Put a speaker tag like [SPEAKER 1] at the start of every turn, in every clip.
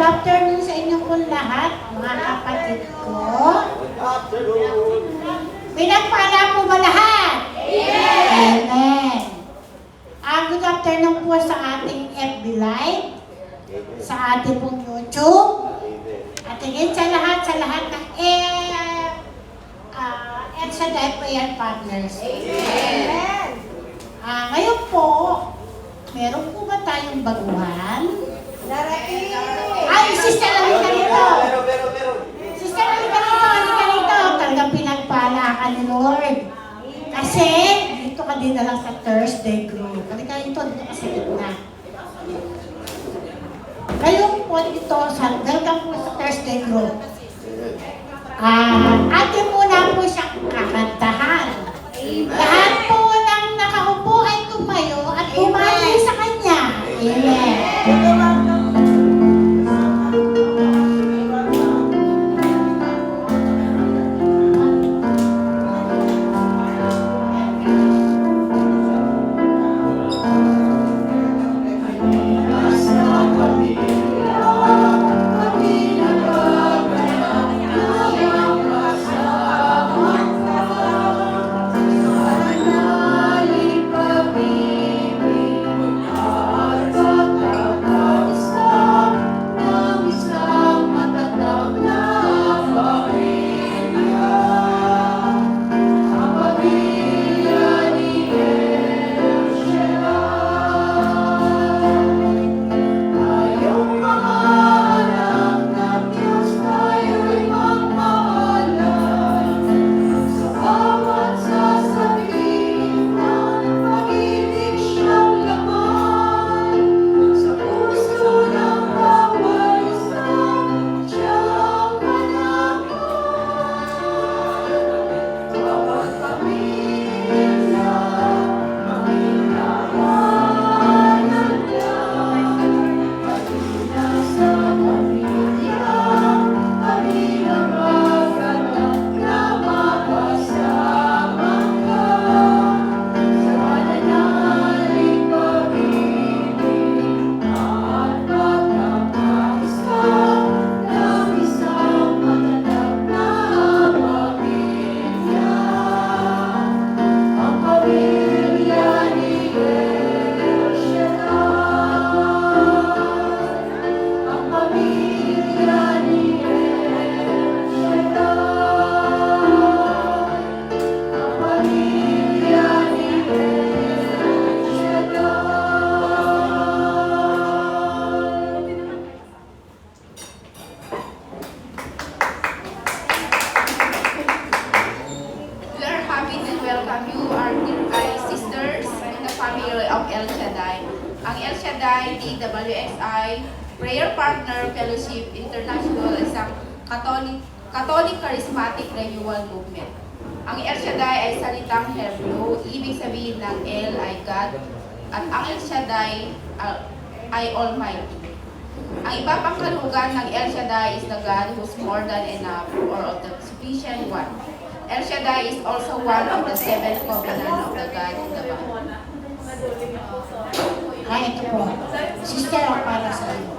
[SPEAKER 1] afternoon sa inyong po lahat, mga kapatid ko. Pinagpala po ba lahat? Yes! Amen. Good afternoon po sa ating FB Live, sa ating pong YouTube, at higit sa lahat ng Shaddai Prayer Partners. Amen. Ngayon po, meron po ba tayong baguhan?
[SPEAKER 2] Darating!
[SPEAKER 1] Ay, Sister Alita rito! Sister Alita rito! Talagang pinagpala ka ni Lord. Kasi, dito ka din na lang sa Thursday group. Halika dito ka sa gitna. Ngayon po dito, welcome po sa Thursday group. Atin muna po siyang kakantahan. Lahat po ng nakaupo ay tumayo at bumati sa Kanya. Amen.
[SPEAKER 3] Prayer Partner Fellowship International ay isang Catholic Charismatic Renewal Movement. Ang El Shaddai ay salitang Hebrew, ibig sabihin ng El ay God, at ang El Shaddai ay Almighty. Ang iba pang kalugan ng El Shaddai is the God who's more than enough or of the sufficient one. El Shaddai is also one of the seven covenants of the God in the Bible.
[SPEAKER 1] Ito po. Sister, ang para sa iyo.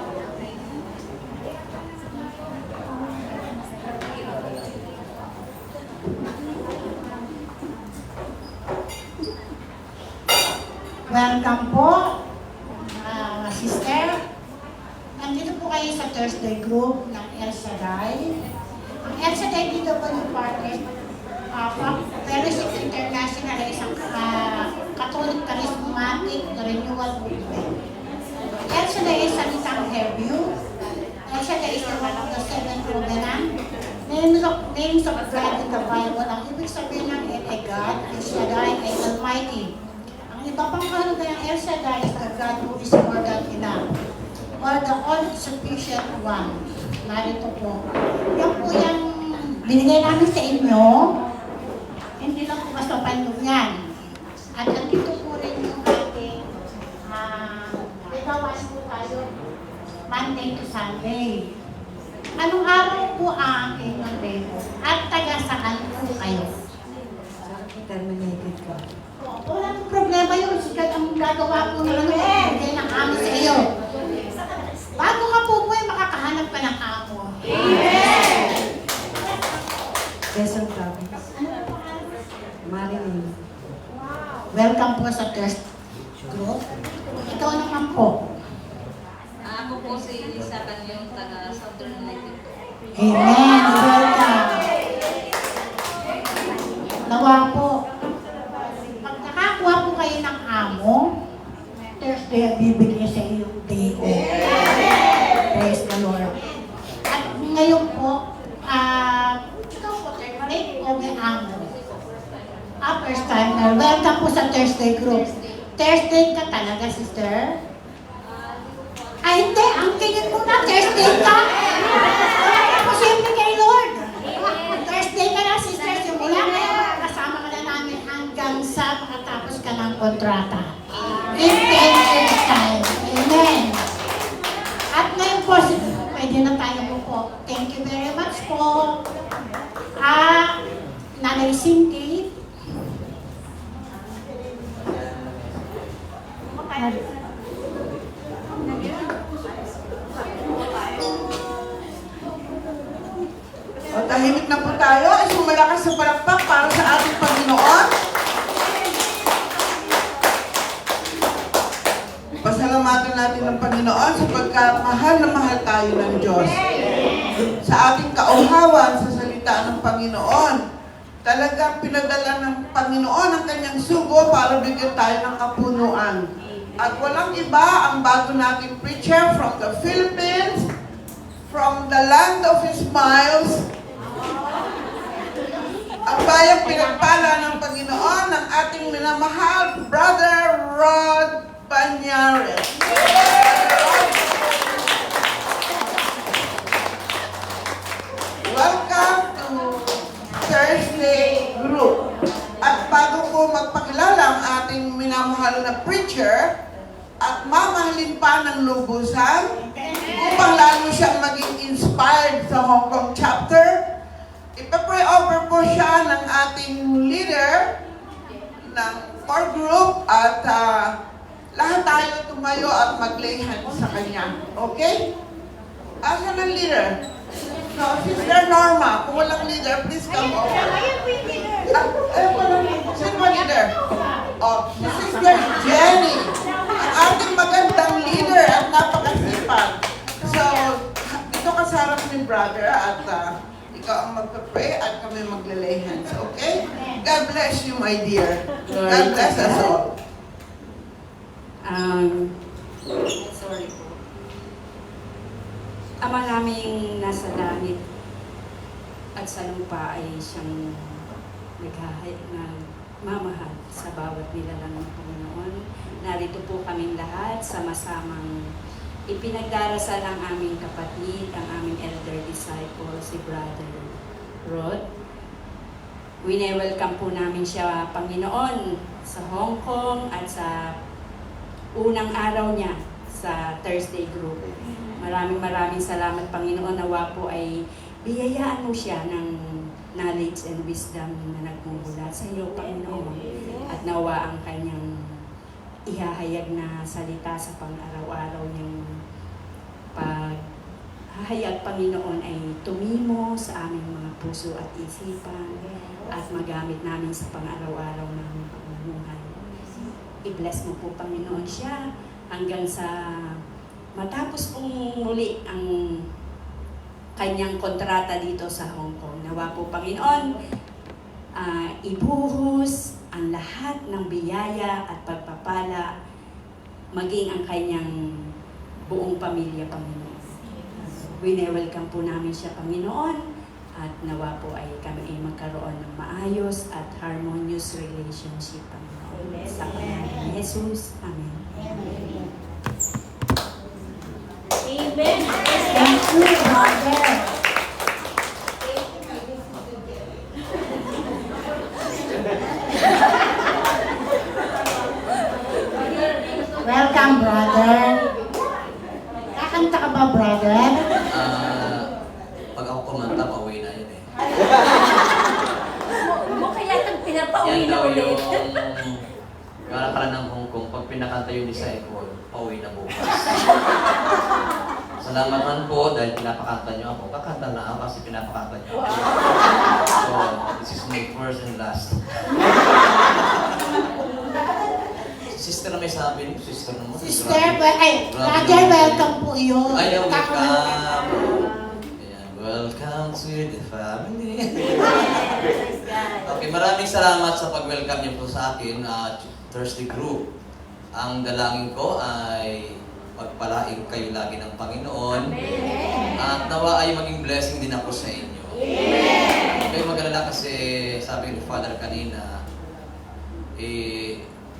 [SPEAKER 1] Welcome po, sister. Nandito po kayo sa Thursday group ng El Shaddai. Ang El Shaddai dito po yung partners Fellowship International ay isang Catholic Charismatic Renewal Movement. El Shaddai ay salitang Hebrew. El Shaddai is one of the seven covenants. Names of God in the Bible. Ang ibig sabihin ng El ay God, El Shaddai ay Almighty. Ang iba pang kahulugan ng El Shaddai is the God who is more than enough, or the all-sufficient one. Narito po. Yan po yung binigay namin sa inyo. Hindi lang po basta pandog yan. At nandito po rin yung ating ligawan po tayo Monday to Sunday. Anong araw po ang aking Monday po? At taga saan po kayo?
[SPEAKER 2] Terminated ko.
[SPEAKER 1] Walang problema yun. Sikat ang gagawa po ng bigay ng amin sa iyo. Bago ka po po ay makakahanap ng amo.
[SPEAKER 2] Quezon Province. Marilyn.
[SPEAKER 1] Welcome po sa thirst group. Ikaw naman po.
[SPEAKER 4] Ako po si Elisa Canyong, taga Southern Leyte po.
[SPEAKER 1] Amen. Welcome. Nawa po. Pag nakakuha po kayo ng amo, Thursday ang bibigyan sa iyo day off. Praise the Lord. At ngayon po, ikaw po, Terry, o may amo? First timer. Welcome po sa Thursday group. Thursday ka talaga, sister? Ay, hindi. Ang tingin mo na, Thursday ka. Wala ka posible kay Lord. Thursday ka na, sister. Simula ngayon, kasama ka na namin hanggang sa makatapos ka ng kontrata. In 10 years time. Amen. At ngayon po, pwede na tayo po. Thank you very much po. Nanay Cindy.
[SPEAKER 5] O, tahimik na po tayo. Isang malakas sa palakpak para sa ating Panginoon. Pasalamatan natin ang Panginoon sapagkat mahal na mahal tayo ng Diyos. Sa ating kauhawan sa salita ng Panginoon, talagang pinadala ng Panginoon ang kanyang sugo para bigyan tayo ng kapunuan. At walang iba ang bago nating preacher from the Philippines, from the land of His smiles, ang bayang pinagpala ng Panginoon ng ating minamahal, Brother Rod Banyares. Welcome to Thursday Group. At bago ko magpakilala ang ating minamahal na preacher, at mamahalin pa ng lubusan, upang lalo siyang maging inspired sa Hong Kong chapter, ipapray over po siya ng ating leader ng core group at lahat tayo tumayo at mag-lay hands sa kanya. Okay? Asa ng leader? So, Sister Norma, kung walang leader, please come over. Sino ba leader? Oh, si Sister Jenny, ang ating magandang leader at napakasipag. So, dito ka sa harap ni brother at ikaw ang magpa-pray at kami maglalay hands, okay? God bless you, my dear. God bless us all.
[SPEAKER 2] Sorry po. Ama naming nasa langit at sa lupa ay siyang nagmamahal sa bawat nilalang ng Panginoon. Narito po kaming lahat sama-samang ipinagdarasal ang aming kapatid, ang aming elder disciple, si Brother Rod. Wine-welcome po namin siya, Panginoon, sa Hong Kong at sa unang araw niya sa Thursday Group. Maraming salamat, Panginoon. Nawa po ay biyayaan mo siya ng knowledge and wisdom na nagmumula sa iyo, Panginoon. At nawa ang kanyang ihahayag na salita sa pang-araw-araw niyang paghahayag, Panginoon, ay tumimo sa aming mga puso at isipan at magamit namin sa pang-araw-araw ng pamumuhay. I-bless mo po, Panginoon, siya hanggang sa matapos pong muli ang kanyang kontrata dito sa Hong Kong. Nawa po, Panginoon, ibuhos ang lahat ng biyaya at pagpapala, maging ang kanyang buong pamilya, Panginoon. Wine-welcome po namin siya, Panginoon, at nawa po ay kami ay magkaroon ng maayos at harmonious relationship, Panginoon. Sa pangalan ni Jesus. Amen.
[SPEAKER 1] Amen. Thank you, brother. Welcome, brother. Kakanta ka ba, brother?
[SPEAKER 6] Pag ako kumanta, pauwi na yun eh.
[SPEAKER 4] Mo kaya itong pinapauwi
[SPEAKER 6] Yan
[SPEAKER 4] na
[SPEAKER 6] daw
[SPEAKER 4] ulit.
[SPEAKER 6] yung Kala ng Hong Kong, pag pinakanta yun ni Saipol, pauwi na bukas. So Salamat man po dahil pinapakanta niyo ako. Kakanta na ako kasi pinapakanta niyo ako. So, this is my first and last. Sister na may sabi, sister naman.
[SPEAKER 1] Sister, brother, welcome po yun.
[SPEAKER 6] Ayaw,
[SPEAKER 1] Tako na-
[SPEAKER 6] welcome. Ayan, welcome to the family. Okay, maraming salamat sa pag-welcome niyo po sa akin at Thursday Group. Ang dalangin ko ay pagpalain kayo lagi ng Panginoon. At nawa ay maging blessing din ako sa inyo. Okay, mag-alala kasi sabi ni Father kanina,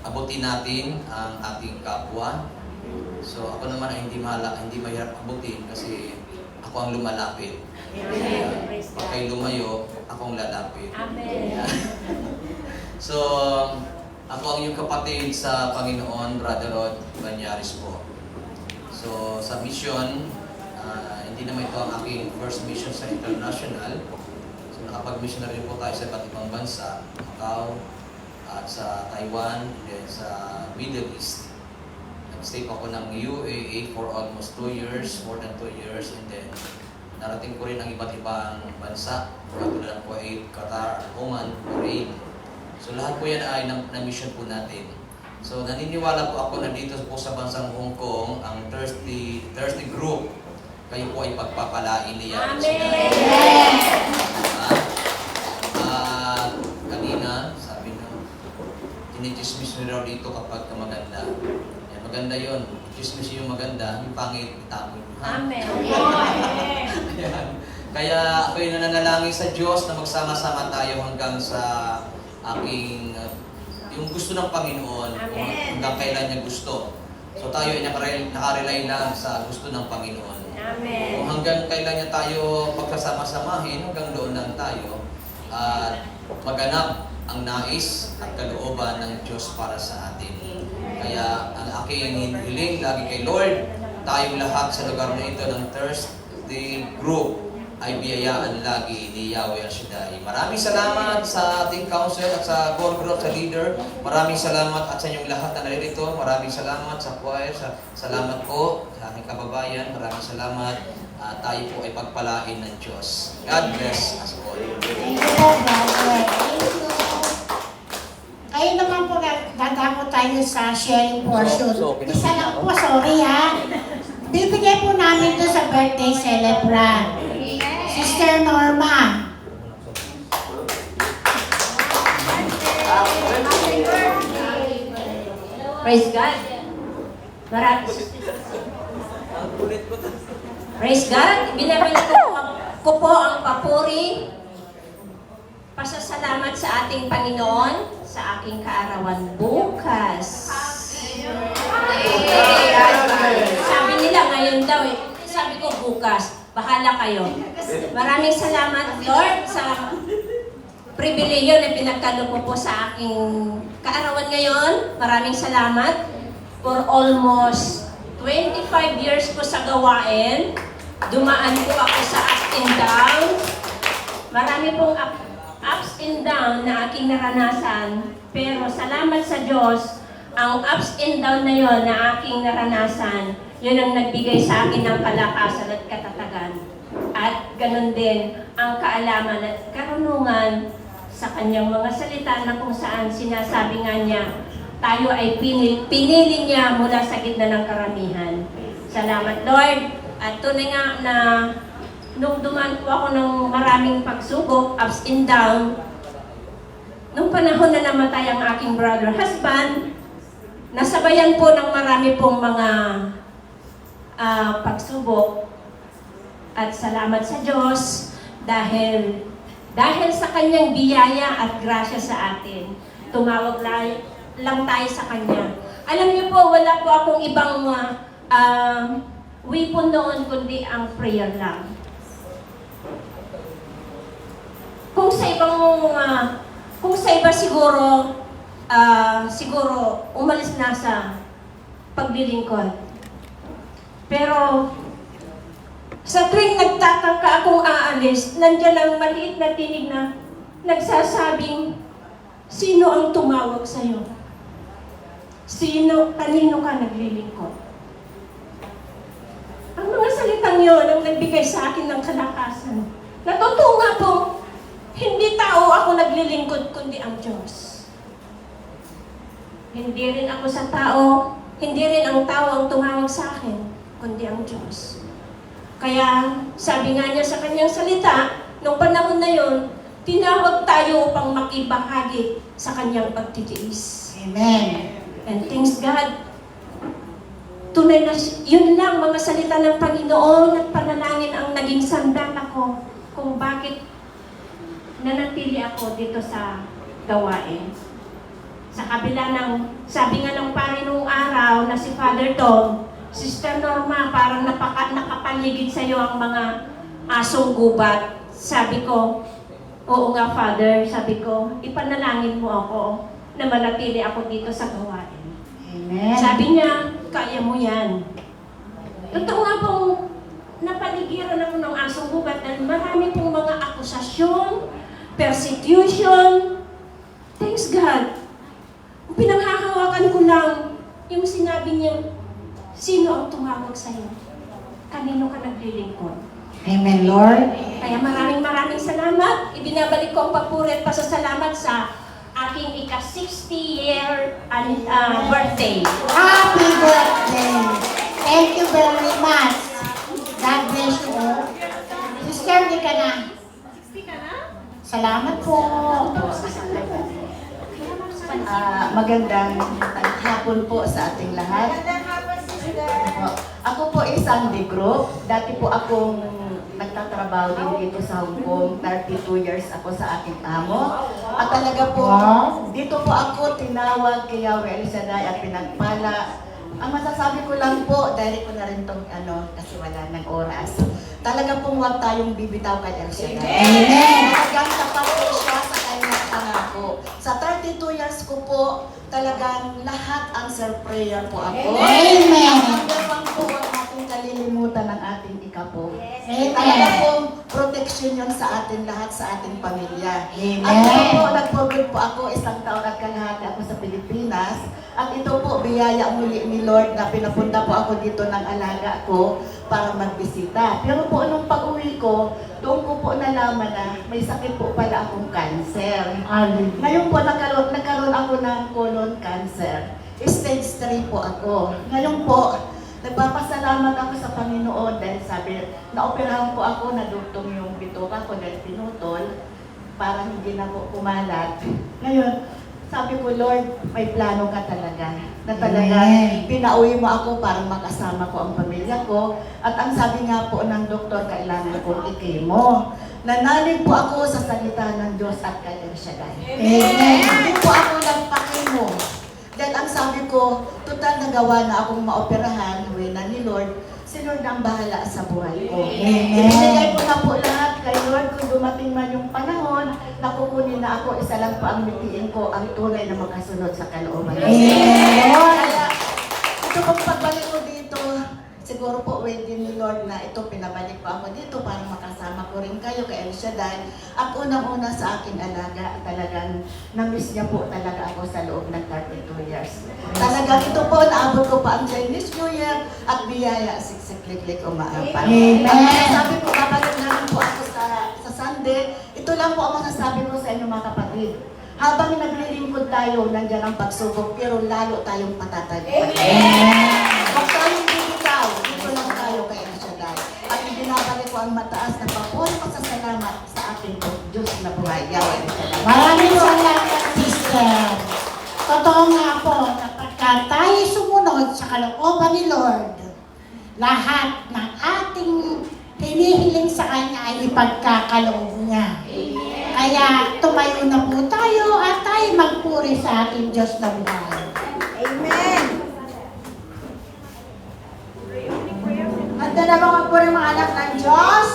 [SPEAKER 6] abutin natin ang ating kapwa. So ako naman ay hindi mahirap abutin kasi ako ang lumalapit. Pag kayo lumayo, akong lalapit.
[SPEAKER 2] Amen.
[SPEAKER 6] So, ako ang iyong kapatid sa Panginoon, Brother Rod Banyaris po. So, sa mission, hindi naman ito ang aking first mission sa international. So, nakapag-missionary po tayo sa iba't ibang bansa, Macau, at sa Taiwan, and sa Middle East. Nag-stay pa ako ng UAE for almost 2 years, more than 2 years, and then narating ko rin ang iba't ibang bansa, katulad ng Kuwait, Qatar, Oman, Bahrain. So lahat po yan ay na-mission po natin. So naniniwala po ako na dito po sa bansang Hong Kong, ang Thursday Group, kayo po ay pagpapalain niya. Kanina, sabi na, tinichismis nyo raw dito kapag maganda. Yan, maganda yun. Chismis yung maganda, yung pangit, itapon nyo.
[SPEAKER 2] Amen.
[SPEAKER 6] Ayan. Kaya ako'y nananalangin sa Diyos na magsama-sama tayo hanggang sa aking yung gusto ng Panginoon, kung hanggang kailan niya gusto. So tayo ay nakarelay lang sa gusto ng Panginoon.
[SPEAKER 2] Amen.
[SPEAKER 6] Kung hanggang kailan niya tayo pagkasama-samahin, hanggang doon lang tayo at maganap ang nais at kalooban ng Diyos para sa atin. Kaya ang aking hiling lagi kay Lord, tayong lahat sa lugar na ito ng Thursday Group ay biyayaan lagi ni Yahweh Al-Shaddai. Maraming salamat sa ating council at sa core group, sa leader. Maraming salamat at sa inyong lahat na naririto. Maraming salamat sa choir. Salamat po sa aking kababayan. Maraming salamat. Tayo po ay pagpalain ng Diyos. God bless us all.
[SPEAKER 1] Thank you, brother. Thank you. Kayo naman po, dadako tayo sa sharing portion. Isa lang po, sorry ha. Bibigay po namin to sa birthday celebrant. Sister Norma.
[SPEAKER 7] Praise God. Praise God. Binabalik ko po ang papuri, pasasalamat sa ating Panginoon sa aking kaarawan bukas. Sabi nila ngayon daw sabi ko bukas. Bahala kayo. Maraming salamat, Lord, sa pribileyo na pinagkaloob mo po sa aking kaarawan ngayon. Maraming salamat for almost 25 years ko sa gawain. Dumaan po ako sa ups and down. Marami pong ups and down na aking naranasan. Pero salamat sa Diyos, ang ups and down na yon na aking naranasan, yun ang nagbigay sa akin ng kalakasan at katatagan. At ganun din ang kaalaman at karunungan sa kanyang mga salita na kung saan sinasabi nga niya, tayo ay pinili niya mula sa gitna ng karamihan. Salamat, Lord. At tunay nga na nung dumaan po ako ng maraming pagsubok, ups and down, nung panahon na namatay ang aking brother husband, nasabayan po ng marami pong mga pagsubok. At salamat sa Diyos dahil sa kanyang biyaya at grasya sa atin. Tumawag lang tayo sa kanya. Alam niyo po, wala po akong ibang weapon noon kundi ang prayer lang. Kung sa iba siguro umalis na sa paglilingkod. Pero sa tuwing nagtatangka akong aalis, nandiyan ang maliit na tinig na nagsasabing, sino ang tumawag sa'yo? Kanino ka naglilingkod? Ang mga salita lang yon ang nagbigay sa akin ng kalakasan. Natotoo nga po, hindi tao ako naglilingkod, kundi ang Diyos. Hindi rin ako sa tao, hindi rin ang tao ang tumawag sa akin, kundi ang Diyos. Kaya sabi nga niya sa kanyang salita, nung panahon na yon, tinawag tayo upang makibahagi sa kanyang pagtitiis.
[SPEAKER 1] Amen.
[SPEAKER 7] And thanks God, tunay na yun lang mga salita ng Panginoon at panalangin ang naging sandata ko kung bakit nanatili ako dito sa gawain. Sa kabila ng, sabi nga ng pare nung araw na si Father Tom, Sister Norma, parang nakapaligid sa iyo ang mga asong gubat. Sabi ko, oo nga Father, sabi ko, ipanalangin mo ako na manatili ako dito sa gawain.
[SPEAKER 1] Amen.
[SPEAKER 7] Sabi niya, kaya mo yan. Totoo nga pong napaligiran ako ng asong gubat dahil marami pong mga akusasyon, persecution. Thanks God. Pinanghahawakan ko lang yung sinabi niya, sino ang tumawag sa'yo? Kanino ka naglilingkod?
[SPEAKER 1] Amen, Lord.
[SPEAKER 7] Kaya maraming salamat. Ibinabalik ko ang papuri at pasasalamat sa aking ika-60-year birthday.
[SPEAKER 1] Happy birthday. Thank you very much. God bless you all. Sister, di ka na. 60 ka na? Salamat po.
[SPEAKER 8] Magandang hapon po sa ating lahat. Ako po ay Sunday Group. Dati po akong nagtatrabaho din dito sa Hong Kong. 32 years ako sa aking amo. At talaga po, dito po ako tinawag kay Yahweh El Shaddai at pinagpala. Ang masasabi ko lang po, dahil ko na rin itong kasi wala ng oras. Talaga pong huwag tayong bibitaw kay El Shaddai.
[SPEAKER 1] Amen.
[SPEAKER 8] Talagang tapat po siya sa kanyang pangako. Sa 32 years ko po, talagang lahat answer prayer po ako.
[SPEAKER 1] Amen.
[SPEAKER 8] Ang dalawang po, huwag natin kalilimutan ng ating ikapo.
[SPEAKER 1] Amen.
[SPEAKER 8] Talaga pong protection yun sa atin lahat, sa ating pamilya.
[SPEAKER 1] Amen.
[SPEAKER 8] At ito po, nag-program po ako, 1 taon at kalahati ako sa Pilipinas. At ito po, biyaya muli ni Lord na pinapunta po ako dito ng alaga ko para magbisita. Pero po, nung pag-uwi ko, doon ko po nalaman na may sakit po pala akong cancer. Ngayon po, nagkaroon ako ng colon cancer. Stage 3 po ako. Ngayon po, nagpapasalamat ako sa Panginoon dahil sabi, naoperahan po ako, nadugtong yung bituka ko dahil pinutol para hindi na po kumalat. Ngayon, sabi ko, Lord, may plano ka talaga. Na talaga, pinauwi mo ako para makasama ko ang pamilya ko. At ang sabi nga po ng doktor, kailangan kong i-chemo. Nanalig po ako sa salita ng Diyos at kay El Shaddai.
[SPEAKER 1] Amen.
[SPEAKER 8] Hindi po ako nagpa-chemo. Dahil ang sabi ko, total nagawa na akong maoperahan, na ni Lord, si Lord ang bahala sa buhay ko. Ibinigay ko na po lahat kay Lord kung dumating man yung panahon na kukunin na ako, isa lang po ang mitiin ko, ang tunay na makasunod sa kalooban. Kaya, ito pong pagbalik ko dito, siguro po din ni Lord na ito pinabalik ko ako dito para makasama ko rin kayo kay El Shaddai. At unang-una sa aking alaga, talagang na-miss niya po talaga ako sa loob ng 32 years. Talagang ito po, naabot ko pa ang Chinese New Year at biyaya, siksik-lik-lik umaapan.
[SPEAKER 1] Amen.
[SPEAKER 8] Sabi ko, babalik na lang po ako sa Sunday. Ito lang po ang masasabi ko sa inyo mga kapatid. Habang naglilingkod tayo, nandiyan ang pagsubok, pero lalo tayong patatagpuan. Huwag tayong bibitaw, dito lang tayo kay El Shaddai. At ibinabalik ko ang mataas na papuri pasasalamat sa ating Diyos na buhay. Yahweh El Shaddai.
[SPEAKER 1] Maraming salamat, sister. Totoo nga po, na pagka tayo sumunod sa kalooban ni Lord, lahat ng ating hinihiling sa Kanya ay ipagkakaloob niya. Kaya tumayo na po tayo at tayo magpuri sa ating Diyos na buhay.
[SPEAKER 8] Amen!
[SPEAKER 1] Handa na ba magpuri mga anak ng Diyos?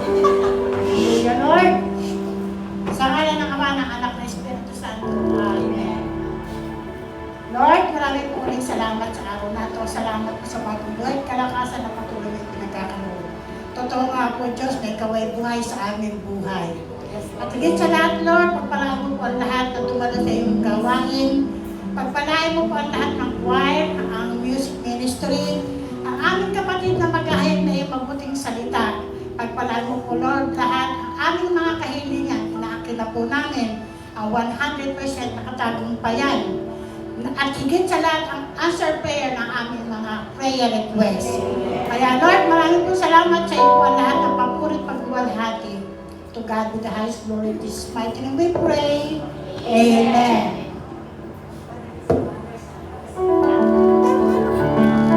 [SPEAKER 1] Hallelujah, Lord. Sa ngalan ng Ama, ng Anak, ng Espiritu Santo. Amen. maraming salamat sa araw na ito. Salamat po sa bagong buhay, kalakasan na patuloy na pinagkakaroon. Totoo nga po, Diyos, na ikaw ay buhay sa aming buhay. At higit sa lahat, Lord, pagpalaan mo po ang lahat na tumalo sa iyong gawain. Pagpalain mo po ang lahat ng choir, ang music ministry, ang aming kapatid na mag-ahayag na iyong mabuting salita. Pagpalaan mo po, Lord, lahat ang aming mga kahilingan, inaakin na po namin ang 100% nakatagumpayan. At higit sa lahat ang answer prayer ng aming mga prayer requests. Kaya Lord, maraming po salamat sa iyo ang lahat ng papurit pagbuwalhati. To God be the highest glory. This mighty name we pray. Amen.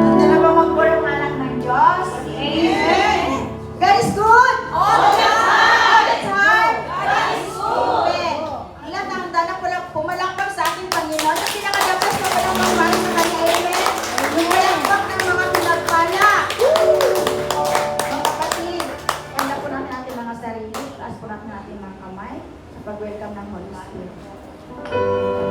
[SPEAKER 9] Ito na ba magpurong anak ng Diyos? Amen! God is good! All the time! God is good! Ilan na handa na pumalakpak sa ating Panginoon na pinakadapas na walang mamahal sa kanya. Amen! Pumalakpak ng mga pinagpala. Mga kapatid, handa po natin ating mga sarili. Taas po natin ating mga kamay sa pag-welcome ng Holy Spirit.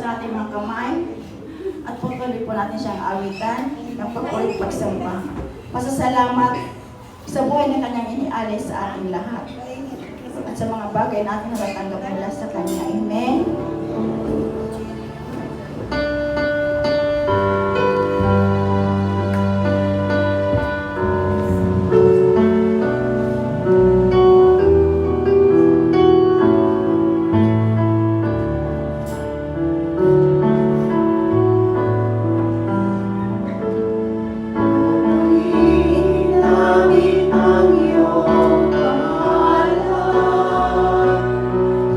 [SPEAKER 9] sa ating mga kamay at patuloy po natin siyang awitan ng pagpulit pagsamba. Pasasalamat sa buhay na kanyang inialay sa ating lahat at sa mga bagay natin natatanggap mula sa kanya. Amen.
[SPEAKER 8] Namin ang iyong pangalan,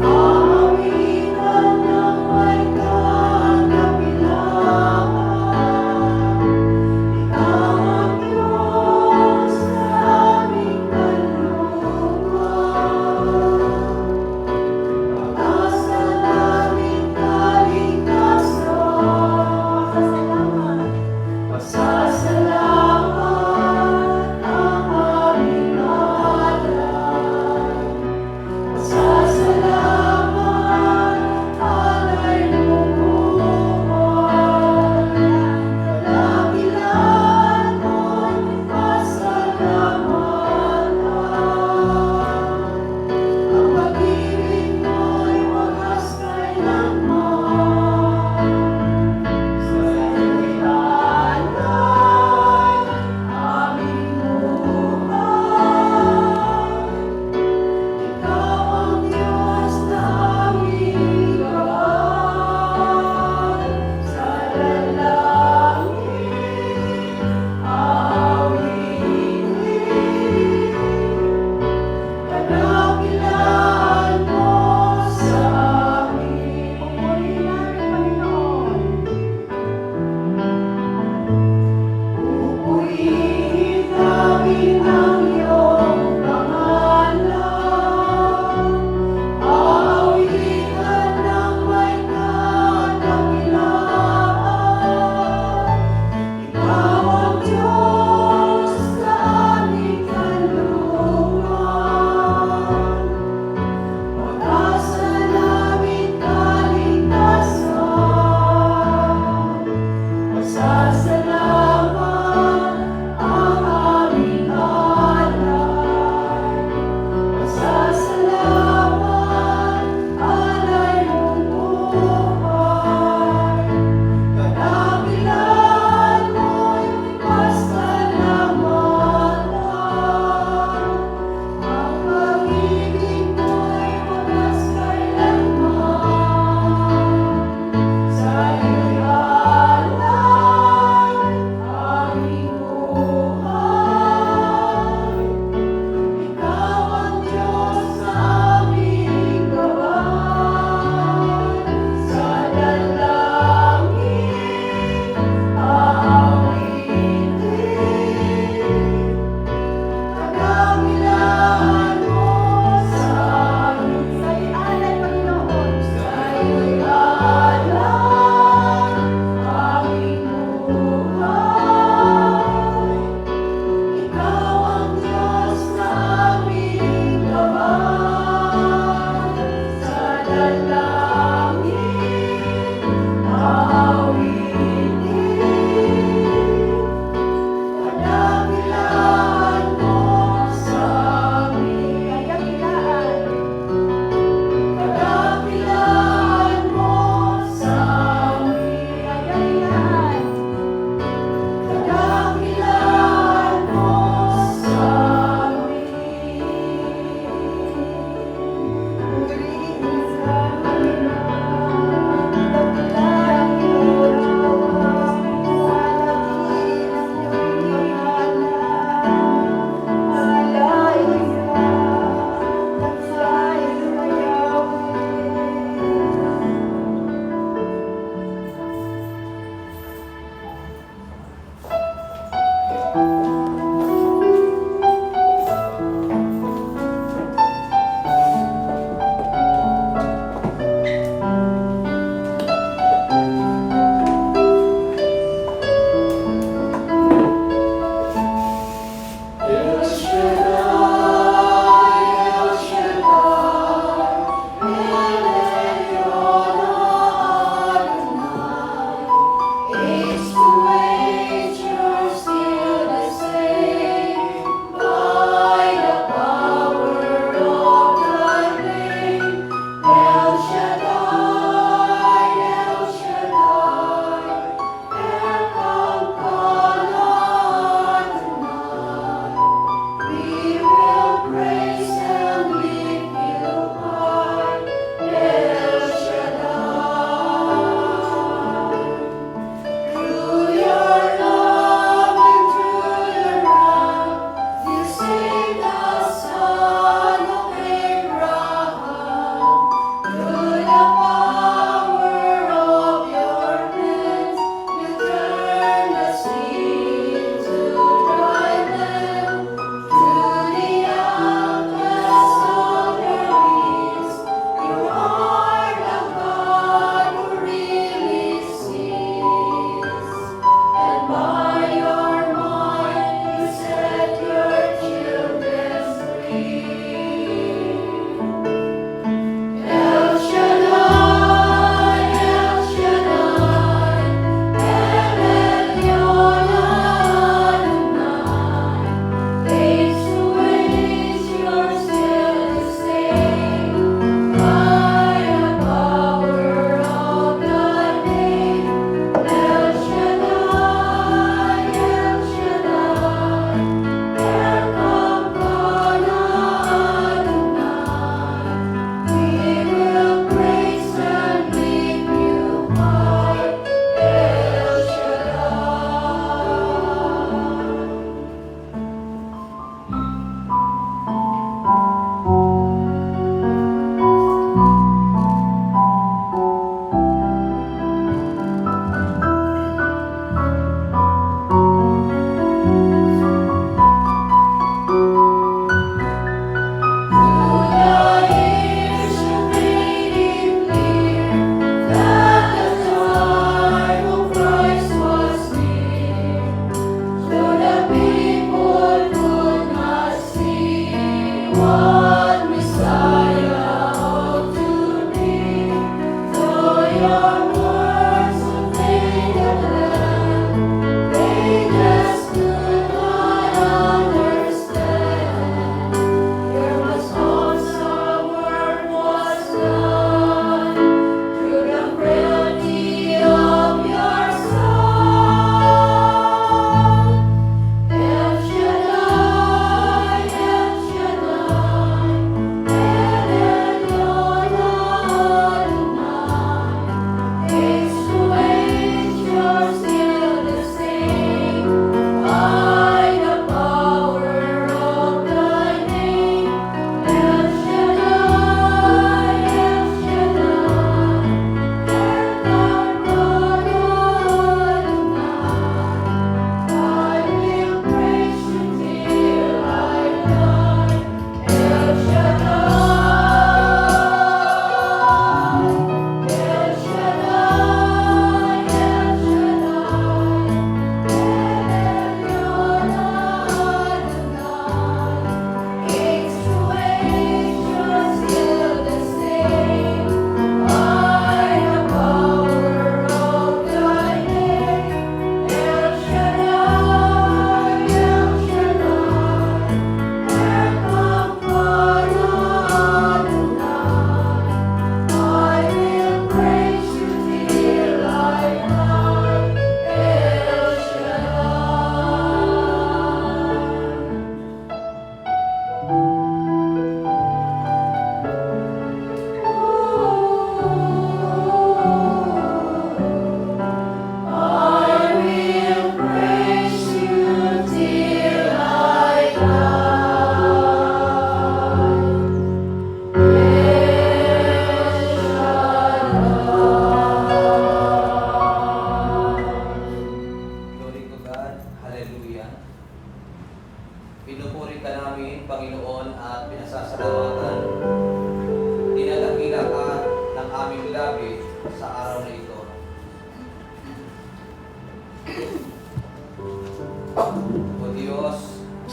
[SPEAKER 8] kawitan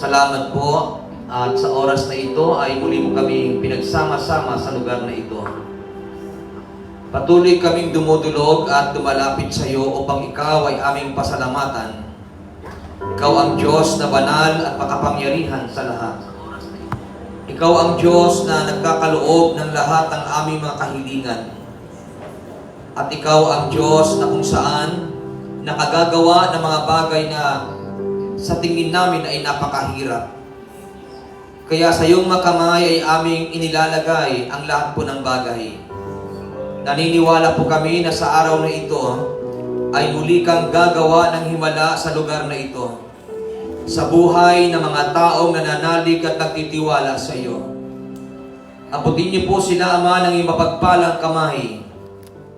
[SPEAKER 6] Salamat po at sa oras na ito ay muli mo kaming pinagsama-sama sa lugar na ito. Patuloy kaming dumudulog at dumalapit sa iyo upang ikaw ay aming pasalamatan. Ikaw ang Diyos na banal at makapangyarihan sa lahat. Ikaw ang Diyos na nagkakaloob ng lahat ng aming mga kahilingan. At ikaw ang Diyos na kung saan nakagagawa ng mga bagay na sa tingin namin ay napakahirap. Kaya sa iyong makamay ay aming inilalagay ang lahat po ng bagay. Naniniwala po kami na sa araw na ito ay muli kang gagawa ng himala sa lugar na ito, sa buhay ng mga taong nananalig at nagtitiwala sa iyo. Abutin niyo po sila, Ama, ng iyong mapagpalang kamay.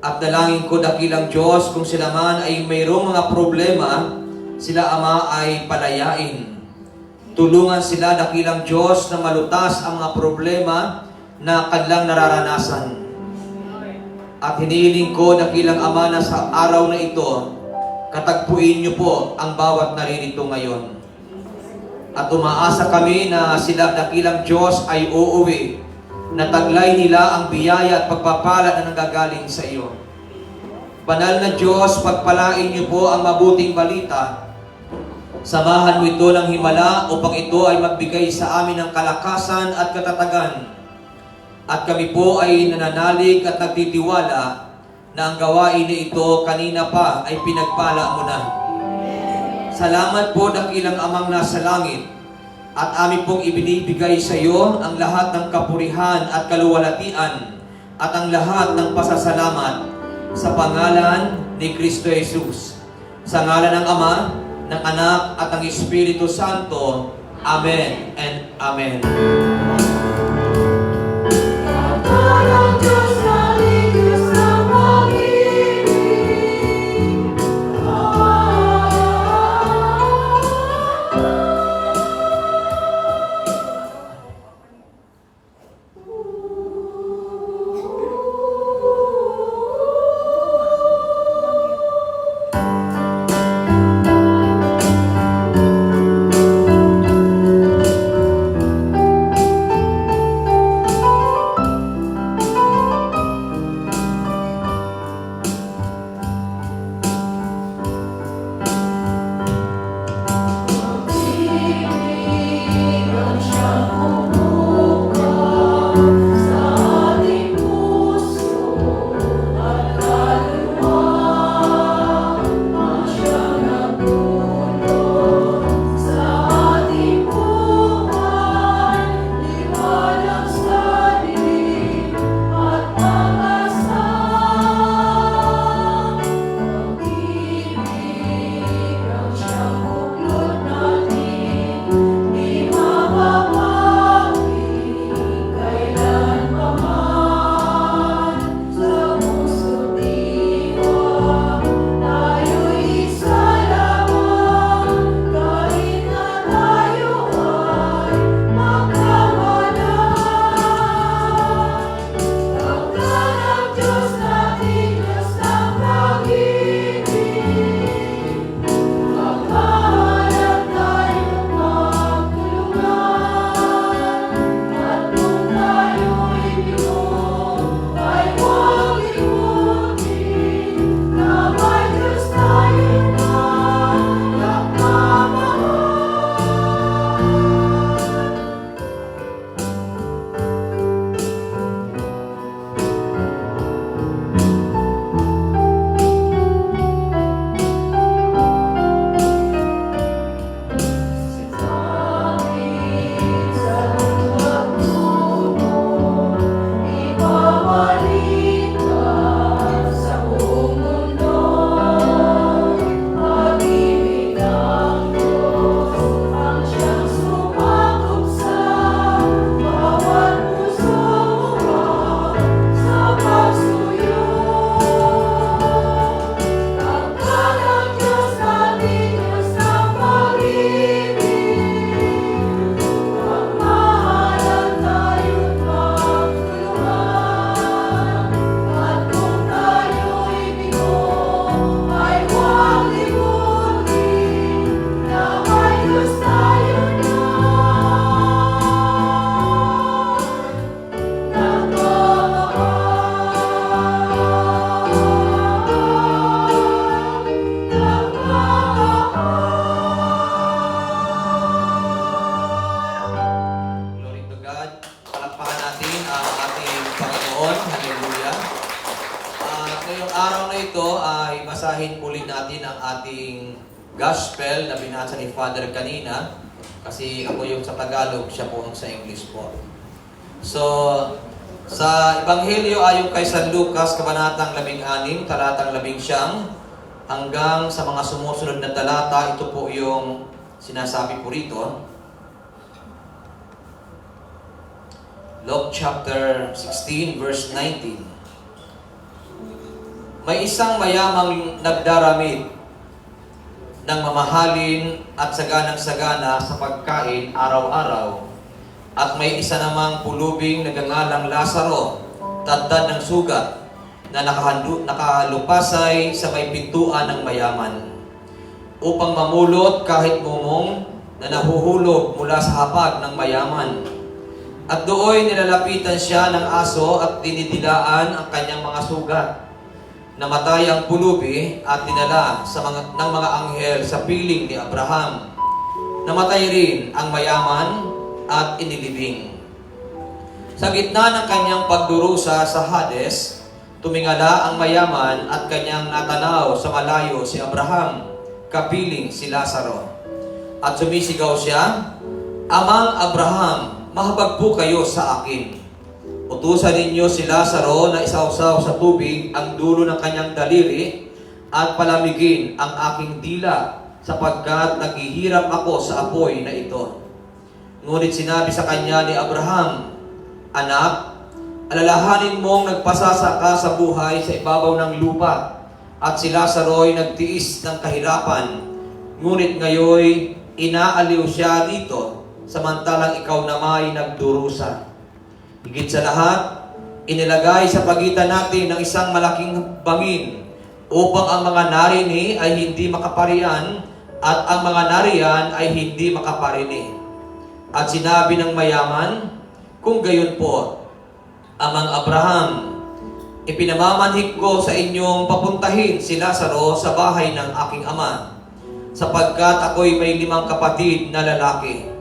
[SPEAKER 6] At dalangin ko, dakilang Diyos, kung sila man ay mayroong mga problema, sila, Ama, ay palayain. Tulungan sila, dakilang Diyos, na malutas ang mga problema na kanilang nararanasan. At hinihiling ko, dakilang Ama, na sa araw na ito, katagpuin niyo po ang bawat naririto ngayon. At umaasa kami na sila, dakilang Diyos, ay uuwi, na taglay nila ang biyaya at pagpapala na nanggagaling sa iyo. Banal na Diyos, pagpalain niyo po ang mabuting balita. Samahan mo ito ng himala upang ito ay magbigay sa amin ng kalakasan at katatagan. At kami po ay nananalig at nagtitiwala na ang gawain na ito kanina pa ay pinagpala mo na. Salamat po, dakilang Amang nasa langit. At amin pong ibinibigay sa iyo ang lahat ng kapurihan at kaluwalhatian at ang lahat ng pasasalamat sa pangalan ni Kristo Jesus. Sa ngalan ng Ama, ng Anak at ng Espiritu Santo. Amen and Amen. basahin ulit natin ang ating gospel na binasa ni Father kanina. Kasi ako yung sa Tagalog, siya po ang sa English po. So, sa Ebanghelyo ayon kay San Lucas, Kabanatang 16, Talatang 19, hanggang sa mga sumusunod na talata, ito po yung sinasabi po rito. Luke chapter 16, verse 19. May isang mayamang nagdaramid ng mamahalin at saganang-sagana sa pagkain araw-araw. At may isa namang pulubing nagangalang Lazaro, tadtad ng sugat, na nakalupasay sa may pintuan ng mayaman, upang mamulot kahit mumong na nahuhulog mula sa hapag ng mayaman. At dooy nilalapitan siya ng aso at dinidilaan ang kanyang mga sugat. Namatay ang pulubi at dinala ng mga anghel sa piling ni Abraham. Namatay rin ang mayaman at inilibing. Sa gitna ng kanyang pagdurusa sa Hades, tumingala ang mayaman at kanyang natanaw sa malayo si Abraham, kapiling si Lazaro. At sumisigaw siya, "Amang Abraham, mahabag po kayo sa akin. Utusan ninyo si Lazaro na isawsaw sa tubig ang dulo ng kanyang daliri at palamigin ang aking dila sapagkat naghihirap ako sa apoy na ito." Ngunit sinabi sa kanya ni Abraham, "Anak, alalahanin mong nagpasasa ka sa buhay sa ibabaw ng lupa at si Lazaro ay nagtiis ng kahirapan. Ngunit ngayon inaaliw siya dito samantalang ikaw naman ay nagdurusa. Higit sa lahat, inilagay sa pagitan natin ng isang malaking bangin upang ang mga narini ay hindi makaparian at ang mga nariyan ay hindi makaparini." At sinabi ng mayaman, "Kung gayon po, Amang Abraham, ipinamamanhik ko sa inyong papuntahin si Lazaro sa bahay ng aking ama, sapagkat ako'y may 5 kapatid na lalaki.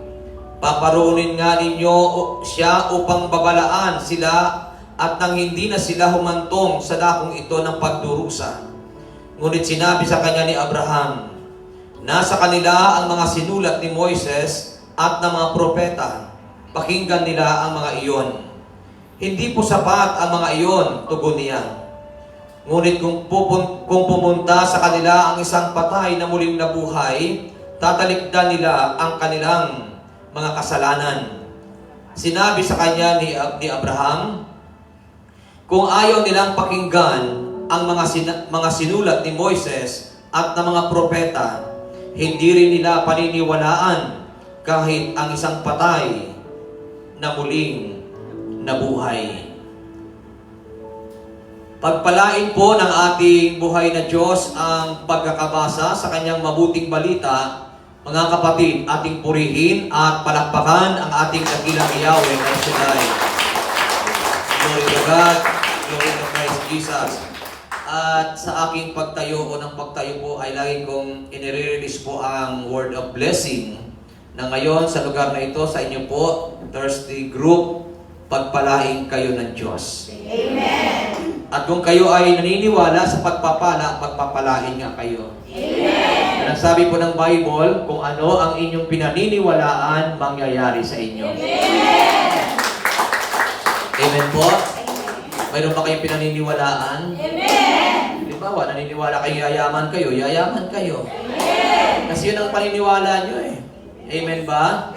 [SPEAKER 6] Paparunin nga ninyo siya upang babalaan sila at nang hindi na sila humantong sa dakong ito ng pagdurusa." Ngunit sinabi sa kanya ni Abraham, "Nasa kanila ang mga sinulat ni Moises at ng mga propeta. Pakinggan nila ang mga iyon." "Hindi po sapat ang mga iyon," tugon niya. "Ngunit kung pumunta sa kanila ang isang patay na muling nabuhay, tatalikdan nila ang kanilang mga kasalanan." Sinabi sa kanya ni Abraham, "Kung ayaw nilang pakinggan ang mga sinulat ni Moises at ng mga propeta, hindi rin nila paniniwalaan kahit ang isang patay na muling nabuhay." Pagpalain po ng ating buhay na Diyos ang pagkakabasa sa kanyang mabuting balita. Mga kapatid, ating purihin at palakpakan ang ating dakilang Yahweh El Shaddai. Glory to God, glory to Christ Jesus. At sa aking pagtayo o ng pagtayo po ay lagi kong inire-release po ang word of blessing na ngayon sa lugar na ito sa inyo po, Thursday Group, pagpalain kayo ng Diyos.
[SPEAKER 9] Amen.
[SPEAKER 6] At kung kayo ay naniniwala sa pagpapala, pagpapalain nga kayo.
[SPEAKER 9] Amen.
[SPEAKER 6] Ang sabi po ng Bible, kung ano ang inyong pinaniniwalaan, mangyayari sa inyo.
[SPEAKER 9] Amen.
[SPEAKER 6] Amen po? Mayroon ba kayong pinaniniwalaan?
[SPEAKER 9] Amen.
[SPEAKER 6] Halimbawa, naniniwala kayo, yayaman kayo, yayaman kayo.
[SPEAKER 9] Amen.
[SPEAKER 6] Kasi yun ang paniniwala nyo eh. Amen ba?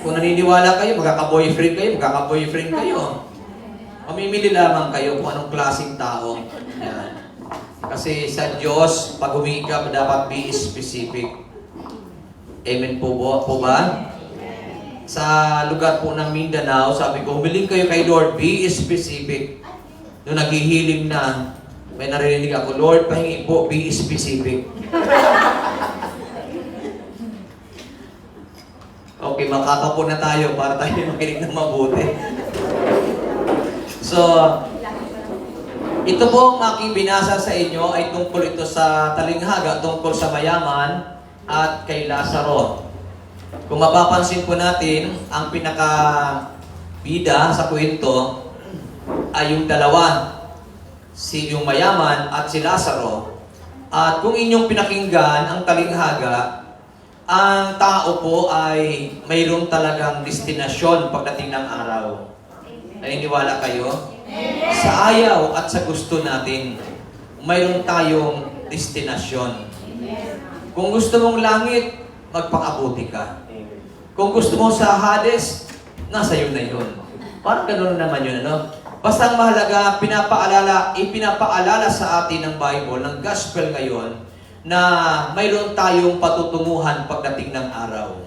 [SPEAKER 6] Kung naniniwala kayo, magkaka-boyfriend kayo. Mamimili lamang kayo kung anong klaseng tao. Yan. Kasi sa Diyos, pag humingi ka, dapat be specific. Amen po ba? Sa lugar po ng Mindanao, sabi ko, humiling kayo kay Lord, be specific. Nung naghihiling na, may narinig ako, Lord, pahingi po, be specific. Okay, makakapo na tayo para tayo makinig ng mabuti. So, ito po ang aking binasa sa inyo ay tungkol ito sa talinghaga, tungkol sa mayaman at kay Lazaro. Kung mapapansin po natin, ang pinaka-bida sa kwento ay yung dalawa, yung mayaman at si Lazaro. At kung inyong pinakinggan ang talinghaga, ang tao po ay mayroong talagang destinasyon pagdating ng araw. Naniniwala kayo? Sa ayaw at sa gusto natin, mayroon tayong destinasyon. Kung gusto mong langit, magpakabuti ka. Kung gusto mo sa Hades, nasa iyo na yun. Parang gano'n naman yun, ano? Basta ang mahalaga, ipinapaalala sa atin ng Bible, ng Gospel ngayon, na mayroon tayong patutunguhan pagdating ng araw.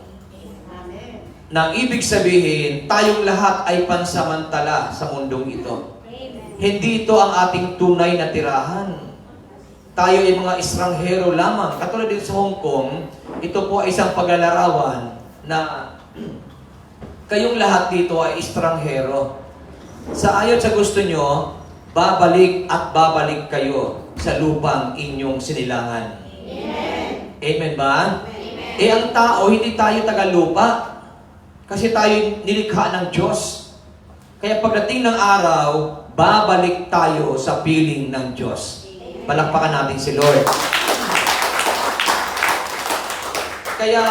[SPEAKER 6] Nang ibig sabihin, tayong lahat ay pansamantala sa mundong ito. Hindi ito ang ating tunay na tirahan. Tayo ay mga estranghero lamang. Katulad din sa Hong Kong, ito po ay isang paglalarawan na kayong lahat dito ay estranghero. Sa ayon sa gusto nyo, babalik at babalik kayo sa lupang inyong sinilangan. Amen ba? Amen. Eh ang tao, hindi tayo taga-lupa. Kasi tayo nilikha ng Diyos. Kaya pagdating ng araw, babalik tayo sa piling ng Diyos. Palakpakan natin si Lord. Kaya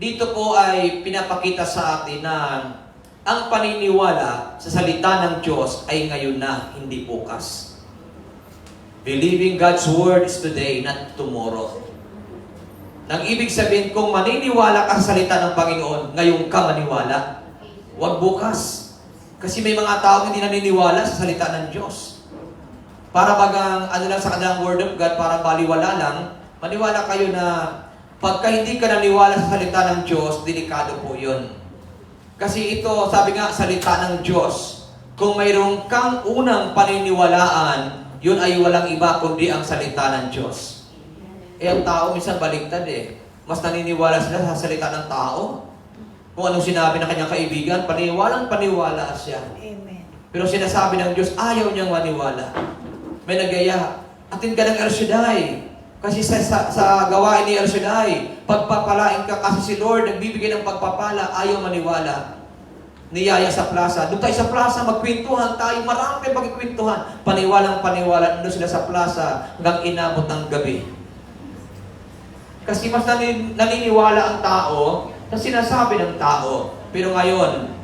[SPEAKER 6] dito po ay pinapakita sa atin na ang paniniwala sa salita ng Diyos ay ngayon na, hindi bukas. Believing God's word is today, not tomorrow. Nang ibig sabihin, kung maniniwala ka sa salita ng Panginoon, ngayon ka maniwala. Huwag bukas. Kasi may mga tao hindi naniniwala sa salita ng Diyos. Para bagang ano lang sa kanilang word of God, para baliwala lang, maniwala kayo na pagka hindi ka naniwala sa salita ng Diyos, delikado po yun. Kasi ito, sabi nga, salita ng Diyos. Kung mayroong kang unang paniniwalaan, yun ay walang iba kundi ang salita ng Diyos. Eh, ang tao minsan baliktad eh. Mas naniniwala sila sa salita ng tao. Kung anong sinabi ng kanyang kaibigan, paniwala siya.
[SPEAKER 9] Amen.
[SPEAKER 6] Pero sinasabi ng Diyos, ayaw niyang maniwala. May nagaya, atin ka ng El Shaddai. Kasi sa gawain ni El Shaddai, pagpapalain ka kasi si Lord, nagbibigay ng pagpapala, ayaw maniwala. Niyaya sa plaza. Doon tayo sa plaza, magkwentuhan tayo. Marami tayong magkikwentuhan. Paniwalang-paniwala. Doon sila sa plaza hanggang inabot ng gabi. Kasi mas naniniwala ang tao sa sinasabi ng tao. Pero ngayon,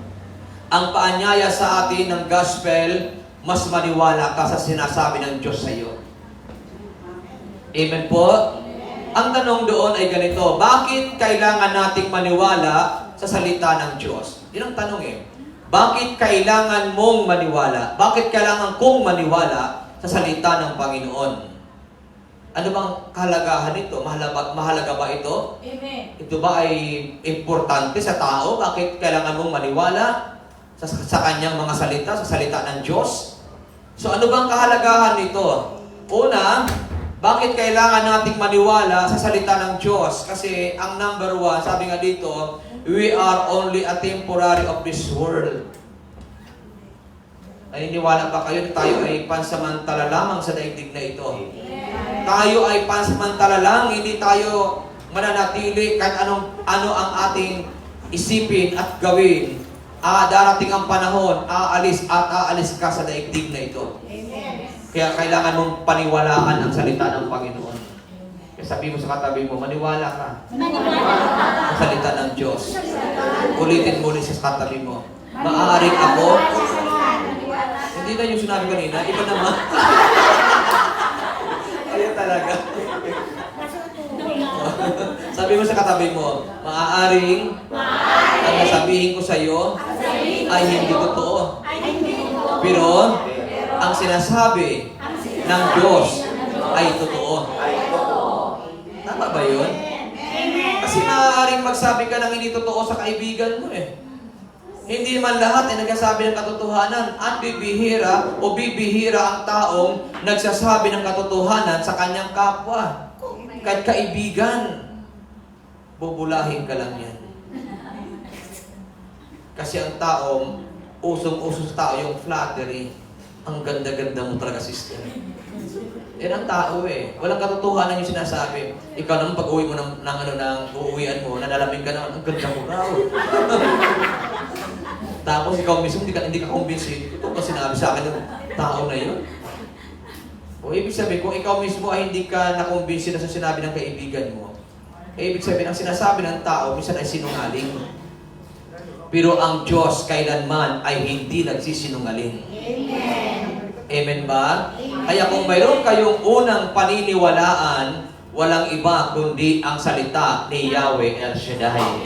[SPEAKER 6] ang paanyaya sa atin ng gospel, mas maniwala ka sa sinasabi ng Diyos sa iyo. Amen po? Ang tanong doon ay ganito, bakit kailangan nating maniwala sa salita ng Diyos? Yun ang tanong eh. Bakit kailangan mong maniwala? Bakit kailangan kong maniwala sa salita ng Panginoon? Ano bang kahalagahan nito? Mahalaga ba ito?
[SPEAKER 9] Amen.
[SPEAKER 6] Ito ba ay importante sa tao? Bakit kailangan mong maniwala sa kanyang mga salita, sa salita ng Diyos? So ano bang kahalagahan nito? Una, bakit kailangan nating maniwala sa salita ng Diyos? Kasi ang number one, sabi nga dito, we are only a temporary of this world. Naniniwala ba kayo na tayo ay pansamantala lamang sa daigdig na ito? Tayo ay pansamantala lang, hindi tayo mananatili kahit ano ang ating isipin at gawin. Darating ang panahon, aalis ka sa daigdig na ito. Kaya kailangan mong paniwalaan ang salita ng Panginoon. Kaya sabi mo sa katabi mo, maniwala ka. Ang salita ng Diyos. Ulitin mo ulit sa katabi mo. Maaaring ako. Hindi na yung sinabi kanina, iba naman. Ayun talaga. Sabi mo sa katabi mo, maaaring ang nasabihin ko sa iyo ay hindi totoo. Pero ang sinasabi ng Diyos ay totoo. Tama ba yun? Kasi maaaring magsabi ka ng hindi totoo sa kaibigan mo eh. Hindi man lahat ay nagsasabi ng katotohanan at bibihira ang taong nagsasabi ng katotohanan sa kanyang kapwa. Kahit kaibigan, bubulahin ka lang yan. Kasi ang taong, usong-uso sa tao yung flattery. Ang ganda-ganda mo talaga, sister. Yan ang tao eh. Walang katotohanan yung sinasabi. Ikaw naman pag-uwi mo ng uuwian mo, nalalamig ka naman, ang ganda mo raw. Tapos ikaw mismo, hindi ka kumbinsin. Ito ba sinabi sa akin ng tao na yun? O ibig sabihin, kung ikaw mismo ay hindi ka nakumbinsi na sa sinabi ng kaibigan mo, ibig sabihin, ang sinasabi ng tao, minsan ay sinungaling. Pero ang Diyos kailanman ay hindi nagsisinungaling. Amen ba? Kaya kung mayroon kayong unang paniniwalaan, walang iba kundi ang salita ni Yahweh El Shaddai.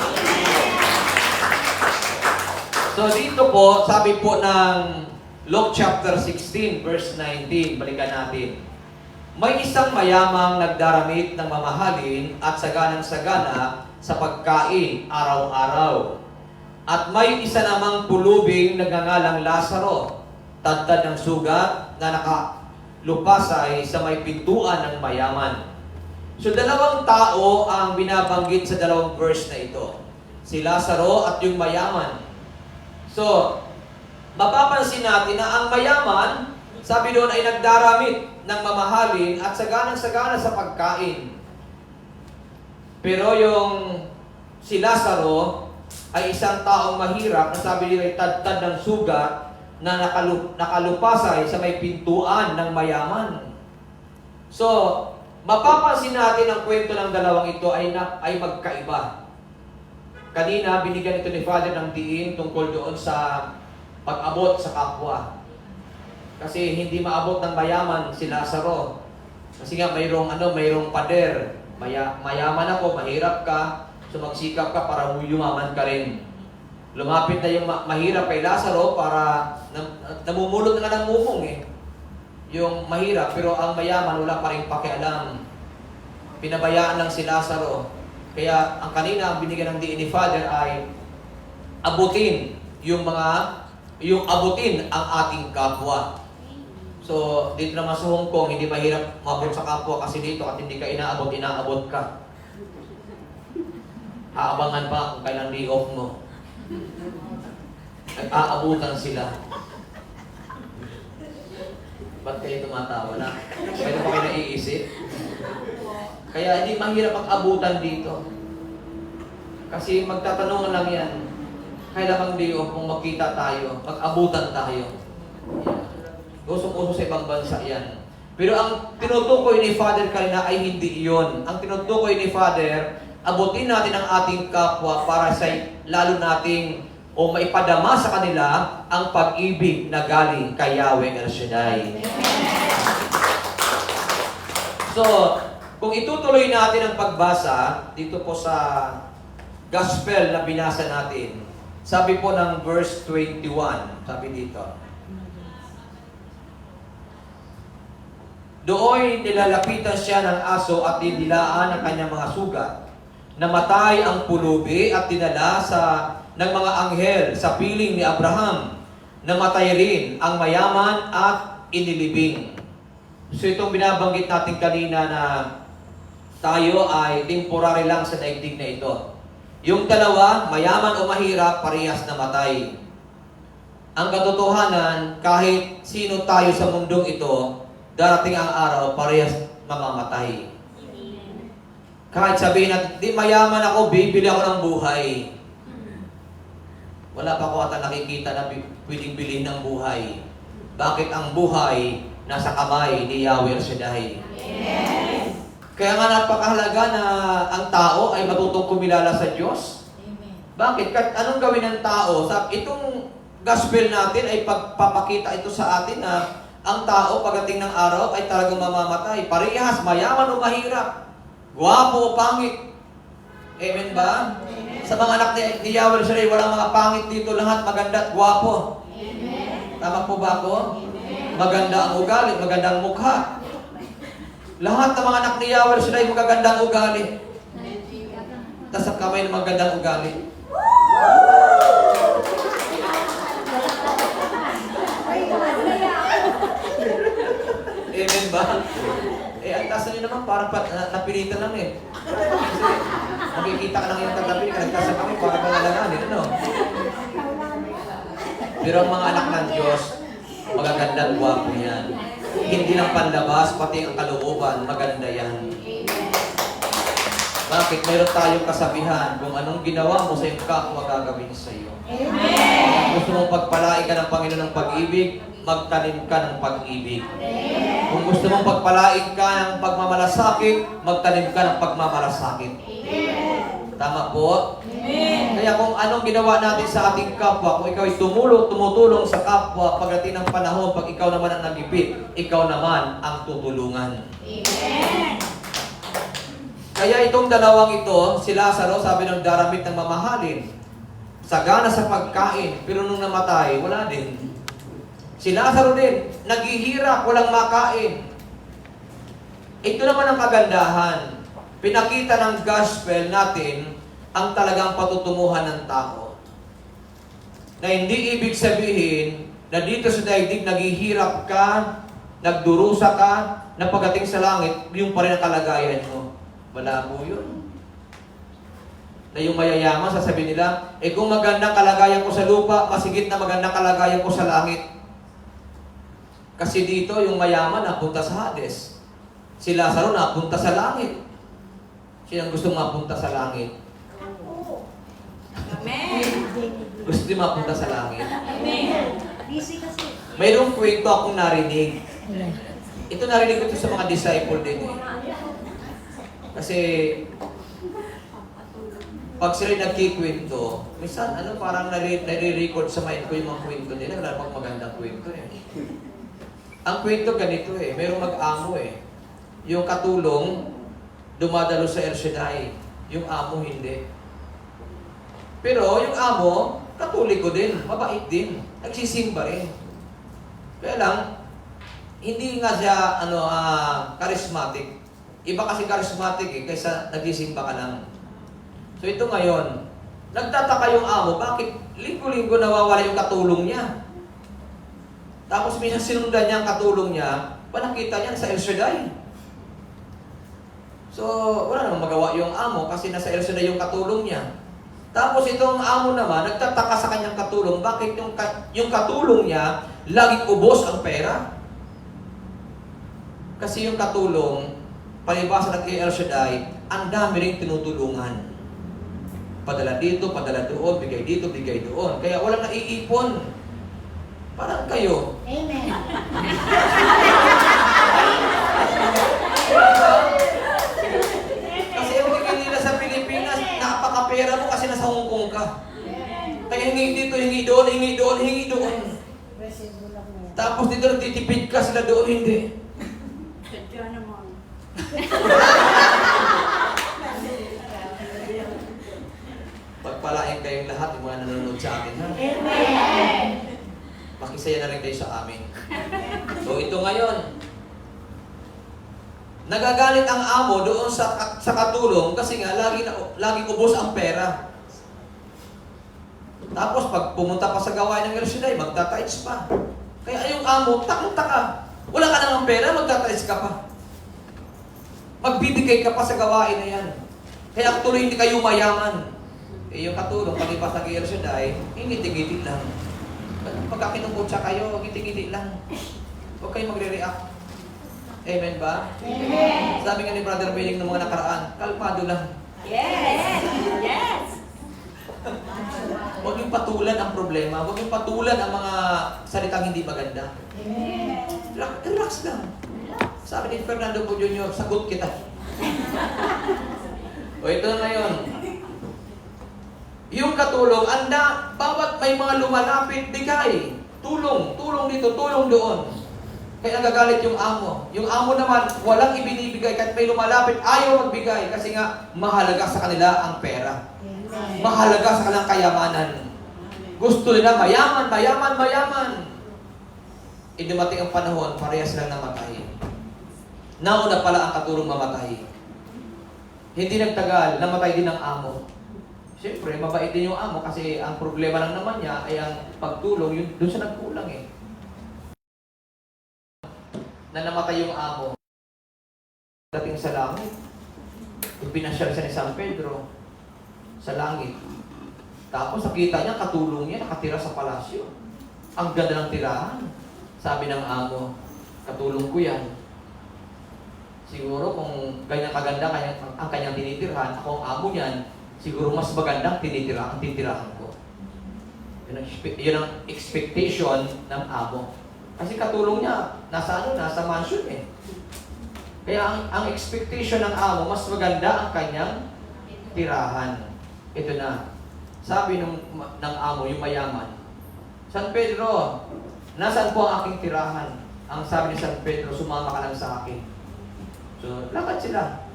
[SPEAKER 6] So dito po, sabi po ng Luke chapter 16, verse 19, balikan natin. May isang mayamang nagdaramit ng mamahalin at saganang-sagana sa pagkain araw-araw. At may isa namang pulubing nagngangalang Lazaro, tadtad ng sugat na nakalupasay sa may pintuan ng mayaman. So dalawang tao ang binabanggit sa dalawang verse na ito. Si Lazaro at yung mayaman. So, mapapansin natin na ang mayaman, sabi doon ay nagdaramit ng mamahalin at saganang-sagana sa pagkain. Pero yung si Lazaro ay isang taong mahirap na sabi nila ay tadtad ng sugat na nakalupasay sa may pintuan ng mayaman. So, mapapansin natin ang kwento ng dalawang ito ay magkaiba. Kanina, binigyan ito ni Father ng diin tungkol doon sa pag-abot sa kapwa. Kasi hindi maabot ng mayaman si Lazaro. Kasi nga mayroong pader. Mayaman ako, mahirap ka, so magsikap ka para yumaman ka rin. Lumapit na yung mahirap kay Lazaro para namumulot na ng mumong eh. Yung mahirap, pero ang mayaman wala pa rin pakialam. Pinabayaan lang si Lazaro. Kaya ang kanina ang binigyan ng diin ni Father ay abutin abutin ang ating kapwa. So, dito naman sa Hong Kong, hindi mahirap mabot sa kapwa kasi dito at hindi ka inaabot ka. Aabangan pa kung kailan day off mo. Nag-aabutan sila. Ba't kayo tumatawa na? Kaya ba kayo naiisip? Kaya hindi mahirap mag-abutan dito. Kasi magtatanungan lang yan. Kailangan day off kung magkita tayo, mag-abutan tayo. Usong-uso sa ibang bansa yan. Pero ang tinutukoy ni Father kanina ay hindi iyon. Ang tinutukoy ni Father, abutin natin ang ating kapwa para sa lalo nating o maipadama sa kanila ang pag-ibig na galing kay Yahweh El Shaddai. So, kung itutuloy natin ang pagbasa dito po sa gospel na binasa natin, sabi po ng verse 21, sabi dito, doon nilalapitan siya ng aso at dinilaan ang kanyang mga sugat. Namatay ang pulubi at dinala ng mga anghel sa piling ni Abraham. Namatay rin ang mayaman at inilibing. So itong binabanggit natin kanina na tayo ay temporary lang sa daigdig na ito. Yung dalawa, mayaman o mahirap, parehas na matay. Ang katotohanan, kahit sino tayo sa mundong ito, darating ang araw, parehas mamamatay. Kahit sabihin natin, di mayaman ako, bibili ako ng buhay. Wala pa ko ata nakikita na pwedeng bilhin ng buhay. Bakit ang buhay nasa kamay ni Yahweh El Shaddai? Yes. Kaya nga napakahalaga na ang tao ay matutong kumilala sa Diyos. Amen. Bakit? Anong gawin ng tao? Itong gospel natin ay pagpapakita ito sa atin na ang tao pagdating ng araw ay talagang mamamatay. Parehas, mayaman o mahirap. Guwapo o pangit. Amen ba? Amen. Sa mga anak ni Yahweh El Shaddai, walang mga pangit dito. Lahat maganda at guwapo. Amen. Tama po ba ako? Amen. Maganda ang ugali, maganda ang mukha. Lahat ng mga anak ni Yahweh El Shaddai magagandang ugali. Tas sa kamay ng magandang ugali. Amen ba? Ang tasa nyo naman parang napilitan lang eh. Kasi makikita ka lang yung tagapili ka, nagtasa kami parang pangalanganin, ano? Pero ang mga anak ng Diyos, magagandang guwapo yan. Hindi lang panlabas, pati ang kalooban, maganda yan. Bakit? Mayroon tayong kasabihan, kung anong ginawa mo sa iyong kapwa, gagawin sa iyo. Kung gusto mong pagpalain ka ng Panginoon ng pag-ibig, magtanim ka ng pag-ibig. Kung gusto mong pagpalain ka ng pagmamalasakit, magtanim ka ng pagmamalasakit. Tama po? Kaya kung anong ginawa natin sa ating kapwa, kung ikaw ay tumutulong sa kapwa, pagdating ng panahon, pag ikaw naman ang nagipit, ikaw naman ang tutulungan. Kaya itong dalawang ito, si Lazaro, sabi ng daramit ng mamahalin, sagana sa pagkain, pero nung namatay, wala din. Si Lazaro din, naghihirap, walang makain. Ito naman ang kagandahan. Pinakita ng gospel natin ang talagang patutunguhan ng tao. Na hindi ibig sabihin na dito sa daigdig naghihirap ka, nagdurusa ka, na pagdating sa langit, yung pa rin ang kalagayan mo. Malabo yun. Na yung mayayaman, sasabihin nila, kung magandang kalagayan ko sa lupa, masigit na magandang kalagayan ko sa langit. Kasi dito, yung mayaman napunta sa Hades. Si Lazaro napunta sa langit. Sino gusto mapunta sa langit?
[SPEAKER 7] Amen.
[SPEAKER 6] Gusto din mapunta sa langit.
[SPEAKER 7] Amen. Busy kasi.
[SPEAKER 6] Mayroong kwento akong narinig. Ito narinig ko ito sa mga disciple din eh. Kasi pag sila nagkikwento, minsan parang nare-record sa mind ko yung mga kwento nila. Wala pang magandang kwento eh. Ang kwento ganito eh. Mayroong mag-amo eh. Yung katulong, dumadalo sa El Shaddai. Yung amo hindi. Pero yung amo, katoliko din. Mabait din. Nagsisimba rin. Kaya lang, hindi nga siya charismatic. Iba kasi charismatic eh, kaysa nagsisimba ka lang. So ito ngayon, nagtataka yung amo, bakit linggo-linggo nawawala yung katulong niya? Tapos minsan sinundan niya ang katulong niya, panakita niya sa El Shaddai. So, wala namang magawa yung amo kasi nasa El Shaddai yung katulong niya. Tapos itong amo naman, nagtataka sa kanyang katulong, bakit yung katulong niya, laging ubos ang pera? Kasi yung katulong, palibasa ng El Shaddai, ang dami ring tinutulungan. Padala dito, padala doon, bigay dito, bigay doon. Kaya walang naiipon. Parang kayo.
[SPEAKER 1] Amen.
[SPEAKER 6] Kasi ang bigay nila sa Pilipinas, napakapera mo kasi nasa Hong Kong ka. Kaya hingi dito, hingi doon, hingi doon, hingi doon. Tapos dito nagtitipid ka, sila doon hindi.
[SPEAKER 7] Sadya naman.
[SPEAKER 6] Pagpalain kayong lahat, yung mga nanonood sa atin, ha?
[SPEAKER 1] Amen.
[SPEAKER 6] Makisaya na rin kayo sa amin. So ito ngayon, nagagalit ang amo doon sa katulong kasi nga lagi ubos ang pera. Tapos pag pumunta pa sa gawain ng El Shaddai, magtatights pa. Kaya yung amo, takang-taka. Wala ka nang pera, magtatights ka pa. Magbibigay ka pa sa gawain na yan. Kaya tuloy hindi kayo mayaman. Yung katulong, palipas ng El Shaddai, ngiti-ngiti lang. Pagka kinukutsa kayo, ngiti-ngiti lang. Huwag kayo magre-react. Amen ba?
[SPEAKER 1] Amen.
[SPEAKER 6] Sabi nga ni Brother Billing ng mga nakaraan, kalmado lang.
[SPEAKER 7] Yes. Yes.
[SPEAKER 6] Huwag yung patulan ang problema. Huwag yung patulan ang mga salitang hindi maganda. Relax lang. Sabi ni Fernando Po Jr., sagot kita. O ito na ngayon. Yung katulong, bawat may mga lumalapit, bigay. Tulong dito, tulong doon. Kaya nagagalit yung amo. Yung amo naman, walang ibinibigay. Kahit may lumalapit, ayaw magbigay. Kasi nga, mahalaga sa kanila ang pera. Mahalaga sa kanilang kayamanan. Gusto nila mayaman, mayaman, mayaman. Dumating ang panahon, parehas silang namatay. Nauna pala ang katulong mamatay. Hindi nagtagal, namatay din ang amo. Siyempre, mabait din yung amo kasi ang problema lang naman niya ay ang pagtulong, yun, doon siya nagkulang eh. Na namatay yung amo. Dating sa langit. Pinasyal siya ni San Pedro sa langit. Tapos nakita niya, katulong niya, nakatira sa palasyo. Ang ganda ng tirahan. Sabi ng amo, katulong ko yan. Siguro kung ganyan kaganda ang kanyang tinitirhan, ako ang amo niyan, siguro mas magandang titirahan ko. Yun ang expectation ng amo.
[SPEAKER 10] Kasi katulong niya, nasa mansion eh. Kaya ang expectation ng amo, mas maganda ang kanyang tirahan. Ito na. Sabi ng amo, yung mayaman, San Pedro, nasaan po ang aking tirahan? Ang sabi ni San Pedro, sumama ka lang sa akin. So, lakad sila.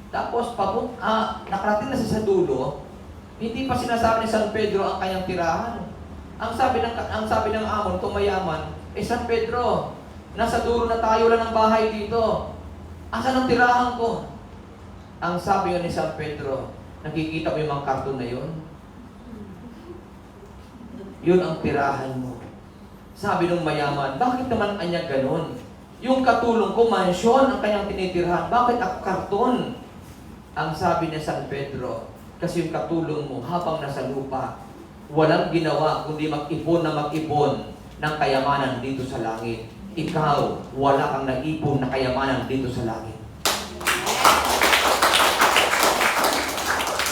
[SPEAKER 10] Tapos, nakarating na siya sa dulo, hindi pa sinasabi ni San Pedro ang kanyang tirahan. Ang sabi ng amo, itong mayaman, San Pedro, nasa dulo na tayo lang ng bahay dito. Asan ang tirahan ko? Ang sabi ni San Pedro, nakikita mo yung mga karton na yun? Yun ang tirahan mo. Sabi ng mayaman, bakit naman anya ganon? Yung katulong ko, mansyon ang kanyang tinitirhan. Bakit ako karton? Ang sabi ni San Pedro, kasi yung katulong mo habang nasa lupa, walang ginawa kundi mag-ipon na mag-ipon ng kayamanan dito sa langit. Ikaw, wala kang naipon na kayamanan dito sa langit.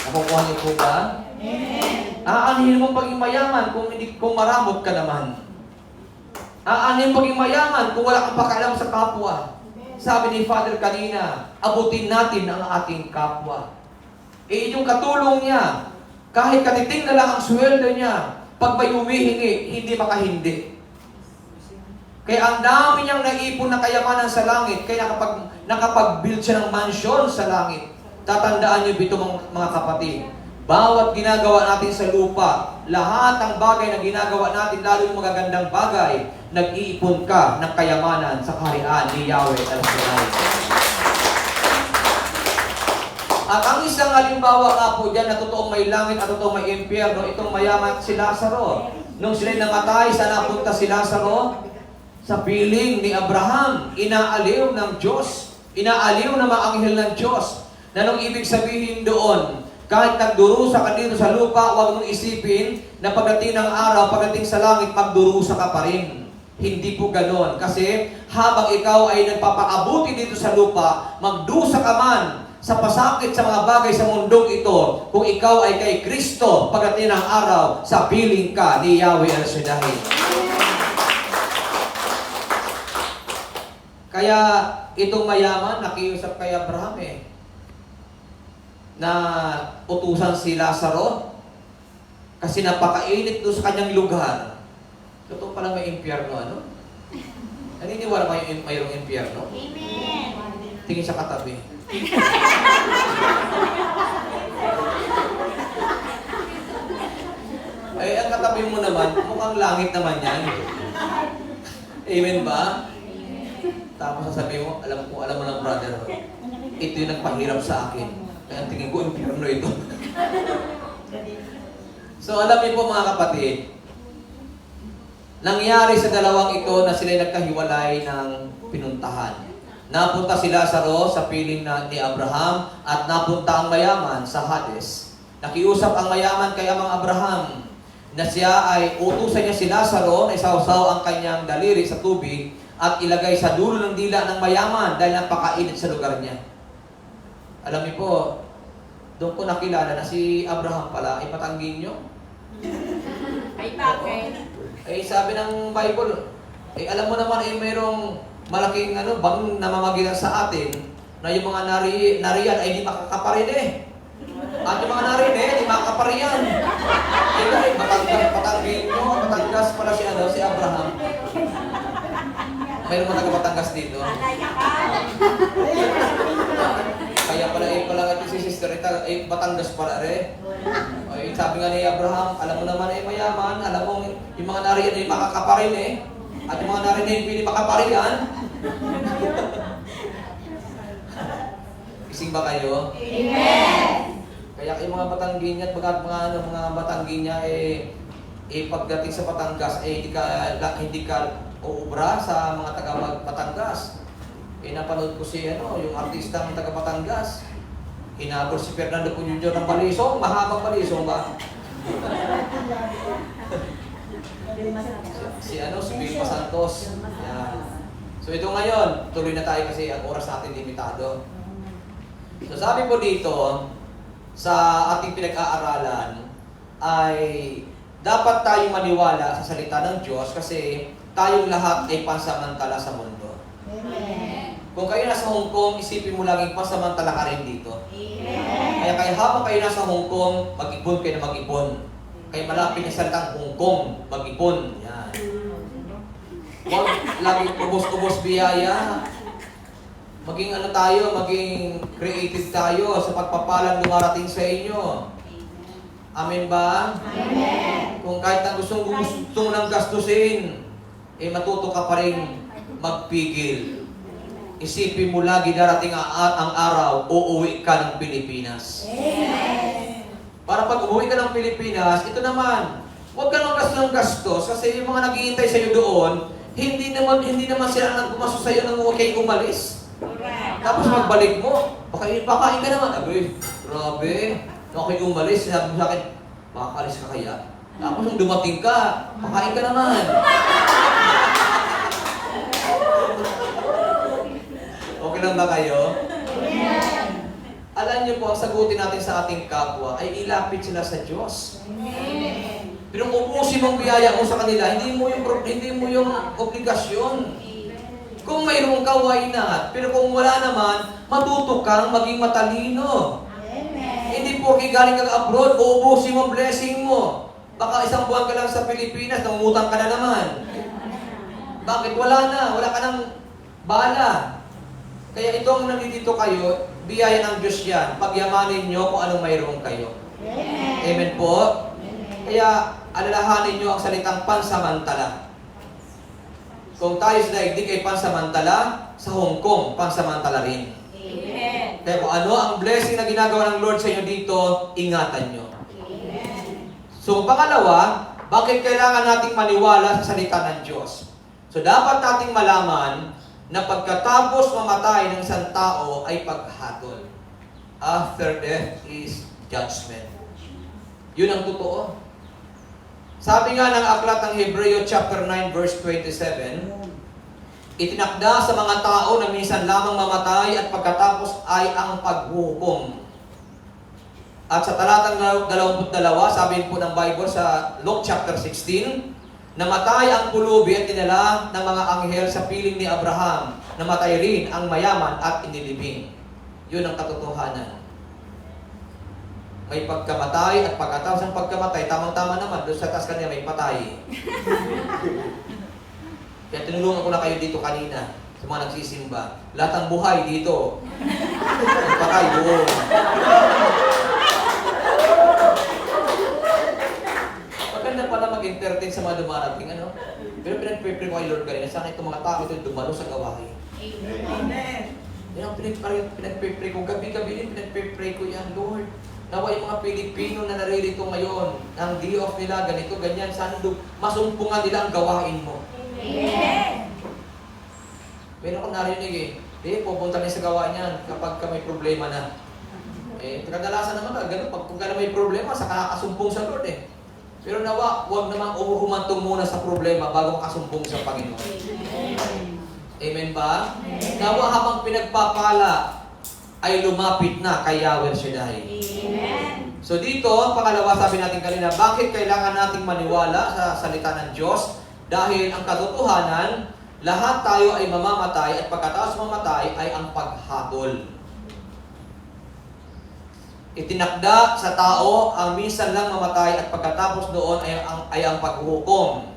[SPEAKER 10] Nakukuha niyo po ba? Aanhin mo paging mayaman kung maramot ka naman. Aanhin paging mayaman kung wala kang pakialam sa kapwa. Sabi ni Father kanina, abutin natin ang ating kapwa. Yung katulong niya, kahit katiting na lang ang sweldo niya, pag may humihingi, hindi makahindi. Kaya ang dami niyang naipon na kayamanan sa langit, kaya nakapag-build siya ng mansion sa langit. Tatandaan niyo ito mga kapatid, bawat ginagawa natin sa lupa, lahat ng bagay na ginagawa natin, lalo yung magagandang bagay, nag-iipon ka ng kayamanan sa kaharian ni Yahweh El Shaddai. At ang isang halimbawa nga po dyan na totoong may langit at totoong may impyerno, itong mayaman si Lazaro. Nung sila'y namatay, saan napunta si Lazaro? Sa piling ni Abraham, inaaliw ng Diyos, inaaliw ng mga anghel ng Diyos. Na nung ibig sabihin doon, kahit nagdurusa ka dito sa lupa, huwag mong isipin na pagdating ng araw, pagdating sa langit, magdurusa ka pa rin. Hindi po ganon. Kasi habang ikaw ay nagpapakabuti dito sa lupa, magdusa ka man sa pasakit sa mga bagay sa mundong ito, kung ikaw ay kay Kristo, pagdating ng araw, sa piling ka ni Yahweh El Shaddai. Kaya itong mayaman, nakiusap kay Abraham na utusan si Lazaro kasi napakainit doon sa kanyang lugar. Totoo palang may impyerno, ano? Naniniwala ba yung mayroong impyerno?
[SPEAKER 1] Amen.
[SPEAKER 10] Tingin sa katabi. Ay, ang katabi mo naman, mukhang langit naman yan. Amen ba? Tapos sasabihin mo, alam mo ng brother, ito yung nagpahirap sa akin. Kaya tingin ko, impyerno ito. So, alam niyo po mga kapatid, nangyari sa dalawang ito na sila nagkahiwalay ng pinuntahan. Napunta si Lazaro sa piling ni Abraham at napunta ang mayaman sa Hades. Nakiusap ang mayaman kay Amang Abraham na siya ay utusan niya si Lazaro na isawsaw ang kanyang daliri sa tubig at ilagay sa dulo ng dila ng mayaman dahil napakainit sa lugar niya. Alam niyo po, doon ko nakilala na si Abraham pala ay Patangginyo.
[SPEAKER 7] Ay, bakit?
[SPEAKER 10] Sabi ng Bible, alam mo naman mayroong malaking bang namamagitan sa atin na yung mga nariyan ay di makakaparin At yung mga narin di makakapariyan. Dahil Patangginyo, Batangas pala si Abraham. Mayroong mga taga-Batangas dito. Kaya pala ito si Sister Rita, Batangas pala rin. Sabi nga ni Abraham, alam mo naman mayaman, alam mo yung mga nariyan ay makakaparin at yung mga nariyan ay hindi makaparihan. Ising ba kayo?
[SPEAKER 9] Amen!
[SPEAKER 10] Kaya yung mga Batangginya at mga Batangginya pagdating sa Batangas hindi ka uubra sa mga taga-Batangas. Napanood ko yung artista ng taga-Batangas. Hinabol si Fernando Puño ng balisong, mahabang balisong ba? si Vilma Santos. Yan. So ito ngayon, tuloy na tayo kasi ang oras natin limitado. So sabi po dito, sa ating pinag-aaralan ay dapat tayong maniwala sa salita ng Diyos kasi tayong lahat ay pansamantala sa mundo. Kung kayo nasa Hong Kong, isipin mo laging pansamantala ka rin dito. Kaya habang kayo nasa Hong Kong, mag-ipon kayo na mag-ipon. Kaya malapit na salitang Hong Kong, mag-ipon. Yan. Huwag laging ubos-ubos biyaya. Maging ano tayo, maging creative tayo sa pagpapalang dumarating sa inyo. Amen ba? Amen. Kung kahit na gusto ng gastusin, matuto ka pa rin magpigil. Isipin mo lagi darating ang araw, uuwi ka ng Pilipinas. Amen. Para pag umuwi ka ng Pilipinas, ito naman, huwag ka ng gastos kasi yung mga naghihintay sa iyo doon, hindi naman sila nang gumasto sa iyo nang huwag kayo umalis. Tapos magbalik mo, pakain ka naman. Abi, grabe. Nung ako'y umalis, sinabi mo sa akin, makakalis ka kaya? Tapos nung dumating ka, pakain ka naman. Okay lang ba kayo? Alam niyo po, ang sagutin natin sa ating kapwa ay ilapit sila sa Diyos. Pero kung ubusin mong biyaya mo sa kanila, hindi mo yung obligasyon. Kung mayroon ka, why not? Pero kung wala naman, matuto kang maging matalino. Hindi po galing kang abroad, uubusin mo ang blessing mo. Baka isang buwan ka lang sa Pilipinas, nangungutang ka na naman. Bakit? Wala ka ng bala. Kaya itong nandito kayo, biyaya ng Diyos yan. Pagyamanin nyo kung anong mayroon kayo. Amen po? Kaya alalahanin nyo ang salitang pansamantala. Kung tayo sa daigdig ay pansamantala, sa Hong Kong, pansamantala rin. Amen. Kaya kung ano ang blessing na ginagawa ng Lord sa inyo dito, ingatan nyo. Amen. So, pangalawa, bakit kailangan nating maniwala sa salita ng Diyos? So, dapat nating malaman na pagkatapos mamatay ng isang tao ay paghatol. After death is judgment. Yun ang totoo. Sabi nga ng aklat ng Hebreo chapter 9 verse 27, itinakda sa mga tao na minsan lamang mamatay at pagkatapos ay ang paghukom. At sa talatang 22, sabi po ng Bible sa Luke chapter 16, namatay ang pulubi at dinala ng mga anghel sa piling ni Abraham. Namatay rin ang mayaman at inilibing. Yun ang katotohanan. May pagkamatay at pagkatapos ng pagkamatay, tamang-tama naman, doon sa taas kanina may patay. Kaya tinulungan ko na kayo dito kanina, sa mga nagsisimba. Lahat ng buhay dito. Ang patay doon. Maganda pala mag-entertain sa mga dumarating, ano? Pero pinag-pray ko kay Lord kanina, sana itong mga tao ito dumalo sa gawain. Amen. Yan ang pinag-pray ko. Gabi-gabi din pinag-pray ko yan, Lord. Nawa yung mga Pilipino na naririto ngayon, ang day off nila, ganito, ganyan, sana masumpungan nila ang gawain mo. Amen. Meron akong narinig pupunta na sa gawain niyan kapag ka may problema na. Kadalasan naman ganun, pag ka na may problema, saka nakasumpong sa Lord Pero nawa, huwag namang humantong muna sa problema bago makasumpong sa Panginoon. Amen ba? Amen. Nawa habang pinagpapala, ay lumapit na kay Yahweh Shaddai. Amen. So dito, pangalawa sabi natin kanina, bakit kailangan nating maniwala sa salita ng Diyos? Dahil ang katotohanan, lahat tayo ay mamamatay at pagkatapos mamatay ay ang paghatol. Itinakda sa tao ang minsan lang mamatay at pagkatapos doon ay ang paghukom.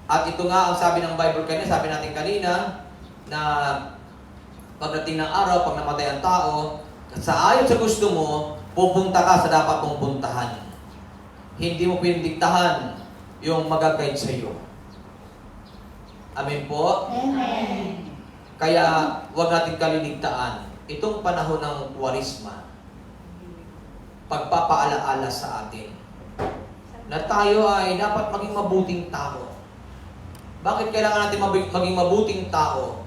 [SPEAKER 10] At ito nga ang sabi ng Bible kanina, sabi natin kanina, na pagdating ng araw, pag namatay ang tao, sa ayon sa gusto mo, pupunta ka sa dapat mong puntahan. Hindi mo pinindiktahan yung mag-guide sa iyo. Amen po? Amen. Kaya, huwag natin kaliligtaan. Itong panahon ng Kwaresma, pagpapaalaala sa atin, na tayo ay dapat maging mabuting tao. Bakit kailangan natin maging mabuting tao?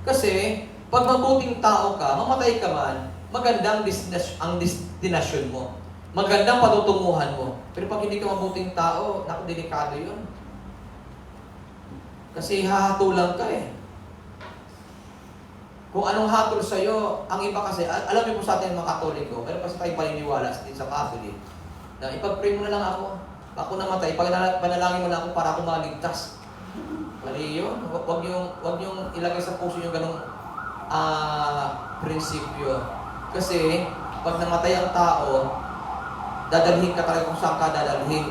[SPEAKER 10] Kasi, pag mabuting tao ka, mamatay ka man, magandang ang destinasyon mo. Magandang patutunguhan mo. Pero pag hindi ka mabuting tao, naku, delikado yun. Kasi hahatulan ka Kung anong hatol sa'yo, ang iba kasi, alam niyo po sa atin mga Katoliko, pero kasi tayo paniniwala din sa Catholic, na ipag-pray mo na lang ako. Ako namatay, panalangin mo na ako para ako maligtas. Mali yun. Huwag yung ilagay sa puso yung ganong prinsipyo. Kasi, pag namatay ang tao, dadalhin ka talaga kung saan ka dadalhin.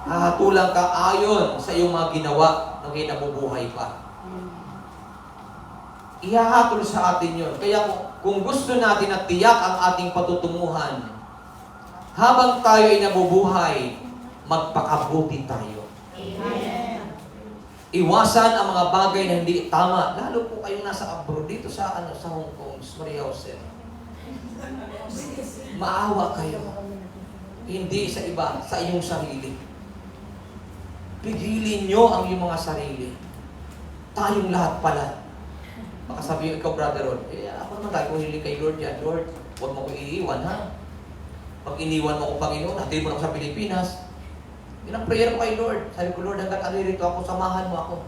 [SPEAKER 10] Hahatulang ka ayon sa iyong mga ginawa nung nabubuhay pa. Ihahatol sa atin yun. Kaya kung gusto natin na tiyak ang ating patutunguhan, habang tayo ay nabubuhay, magpakabuti tayo. Iwasan ang mga bagay na hindi tama. Lalo po kayong nasa abroad, dito sa Hong Kong, Maria Jose. Maawa kayo. Hindi sa iba, sa iyong sarili. Pigilin nyo ang iyong mga sarili. Tayong lahat pala. Baka sabihin ikaw, Brother Rod, ako naman tayo kung hindi kay Lord yan. Lord, huwag mo ko iiwan, ha? Pag iniwan mo ko, Panginoon, natin mo na ako sa Pilipinas. Yun ang prayer ko kay Lord. Sabi ko, Lord, hanggat alirito ako, samahan mo ako.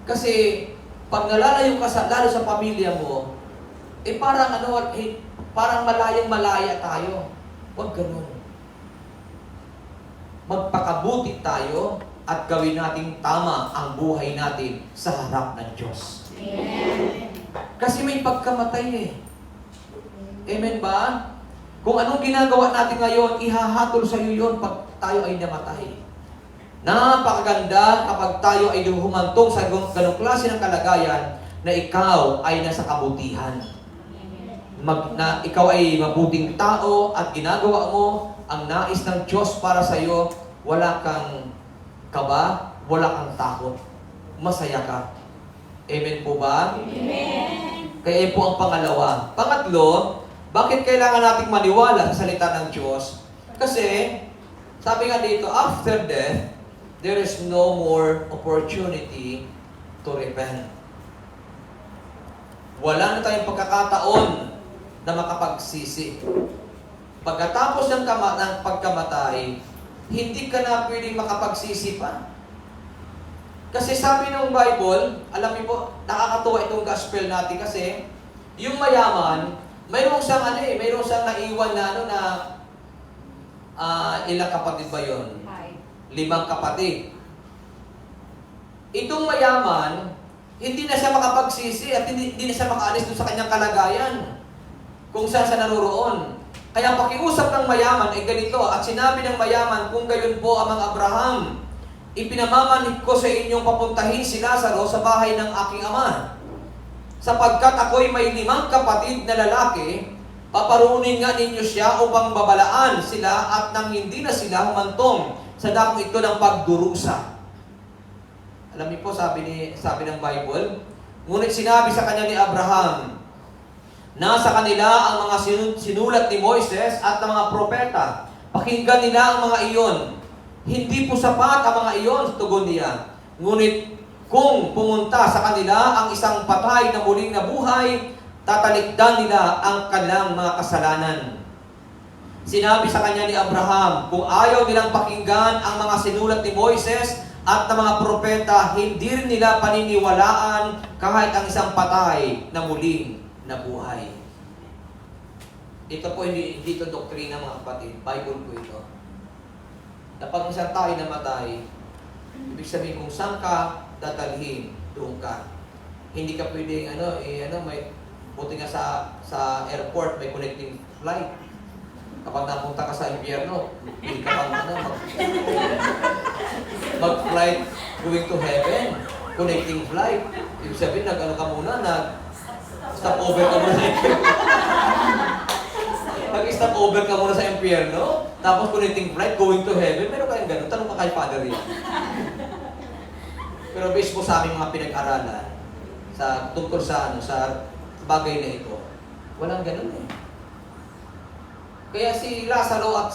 [SPEAKER 10] Kasi, pag nalalayo ka lalo sa pamilya mo, parang malayang-malaya tayo. Huwag ganun. Magpakabuti tayo at gawin nating tama ang buhay natin sa harap ng Diyos. Amen. Kasi may pagkamatay eh. Amen ba? Kung anong ginagawa natin ngayon, ihahatol sa iyo yun pag tayo ay namatay. Napakaganda kapag tayo ay humantong sa ganong klase ng kalagayan na ikaw ay nasa kabutihan. Na ikaw ay mabuting tao at ginagawa mo ang nais ng Diyos para sa iyo, wala kang kaba, wala kang takot. Masaya ka. Amen po ba? Amen. Kaya po ang pangalawa. Pangatlo, bakit kailangan nating maniwala sa salita ng Diyos? Kasi, sabi nga dito, after death, there is no more opportunity to repent. Wala na tayong pagkakataon na makapagsisi. Pagkatapos ng pagkamatay, hindi ka na pwedeng makapagsisi pa. Kasi sabi ng Bible, alam niyo po, nakakatuwa itong gospel natin kasi yung mayaman, mayroong siyang naiwan na ilang kapatid ba yun? 5 kapatid. Itong mayaman, hindi na siya makapagsisi at hindi na siya makaalis doon sa kanyang kalagayan kung saan siya naroroon. Kaya pakiusap ng mayaman ay ganito, at sinabi ng mayaman, kung gayon po amang Abraham, ipinamamanhid ko sa inyong papuntahin si Lazaro sa bahay ng aking ama. Sapagkat ako'y may 5 kapatid na lalaki, paparunin nga ninyo siya upang babalaan sila at nang hindi na sila humantong sa dakong ito ng pagdurusa. Alam niyo po, sabi ng Bible, ngunit sinabi sa kanya ni Abraham, nasa kanila ang mga sinulat ni Moises at ng mga propeta. Pakinggan nila ang mga iyon. Hindi po sapat ang mga iyon, tugon niya. Ngunit kung pumunta sa kanila ang isang patay na muling nabuhay, tatalikdan nila ang kanilang mga kasalanan. Sinabi sa kanya ni Abraham, kung ayaw nilang pakinggan ang mga sinulat ni Moises at ng mga propeta, hindi rin nila paniniwalaan kahit ang isang patay na muling nabuhay. Ito po hindi ito doktrina mga kapatid. Bible po ito. Kapag isang tao ay namatay, ibig sabihin kung saan ka dadalhin, doon ka. Hindi ka pwedeng may buti nga sa airport may connecting flight. Kapag napunta ka sa impyerno, hindi ka pang mag-flight going to heaven, connecting flight. Ibig sabihin ka muna, stop over ka muna sa impyerno. Mag-stop over ka muna sa impyerno, tapos connecting flight, going to heaven. Meron kayong ganun. Tanong ka kay Father yan. Pero based po sa aming mga pinag-aralan, tungkol sa bagay na ito, walang ganun eh. Kaya si Lazaro at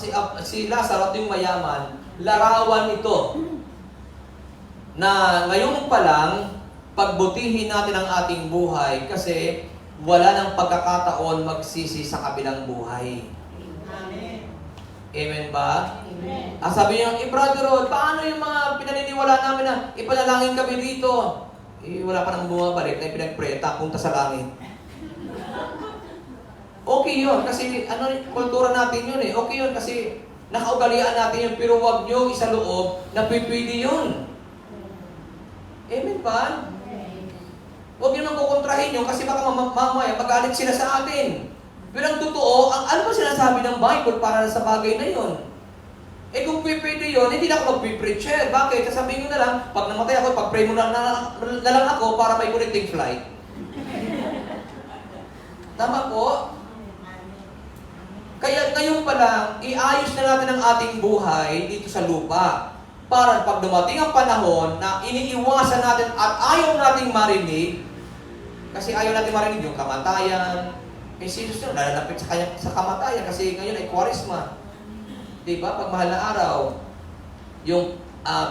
[SPEAKER 10] yung mayaman, larawan ito na ngayon pa lang, pagbutihin natin ang ating buhay kasi wala nang pagkakataon magsisi sa kabilang buhay. Amen. Amen ba? Amen. Sabi niya, Brother Rod, paano yung mga pinaniniwala namin na ipanalangin kami dito? Wala pa nang bumabalik na pinagpreta, punta sa langit. Okay yun, kasi kultura natin yun eh. Okay yun kasi nakaugalian natin yun, pero huwag nyo isaloob na pipili yun. Amen ba? Huwag nyo nang kukontrahin yun kasi baka mamaya magalit sila sa atin. Pero ang totoo, ano ba sinasabi ng Bible para sa bagay na yun? Eh kung pipili yun, hindi na ako magpipreacher. Bakit? Sasabihin ko na lang, pag namatay ako, pag-pray mo na lang ako para may connecting flight. Tama po? Kaya ngayon pa lang, iayos na natin ang ating buhay dito sa lupa. Para pag dumating ang panahon na iniiwasan natin at ayaw nating marinig, kasi ayaw natin marinig yung kamatayan, eh si Jesus na nalalapit sa kanya sa kamatayan kasi ngayon ay Kwaresma. Diba? Pag mahal na araw, yung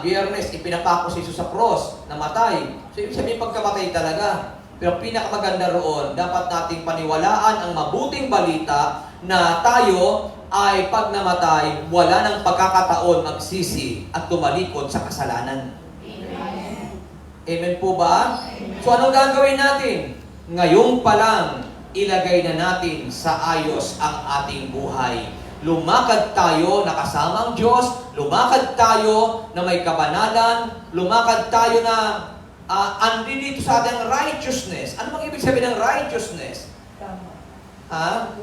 [SPEAKER 10] Biyernes, ipinapako si Jesus sa cross, namatay. So, ibig sabihin pagkamatay talaga. Pero pinakamaganda roon, dapat nating paniwalaan ang mabuting balita na tayo ay pag namatay, wala ng pagkakataon magsisi at tumalikod sa kasalanan. Amen. Amen po ba? So anong gagawin natin? Ngayon pa lang, ilagay na natin sa ayos ang ating buhay. Lumakad tayo na kasama ang Diyos, lumakad tayo na may kabanalan, lumakad tayo na andito sa ating righteousness. Ano bang ibig sabihin ng righteousness? Ha?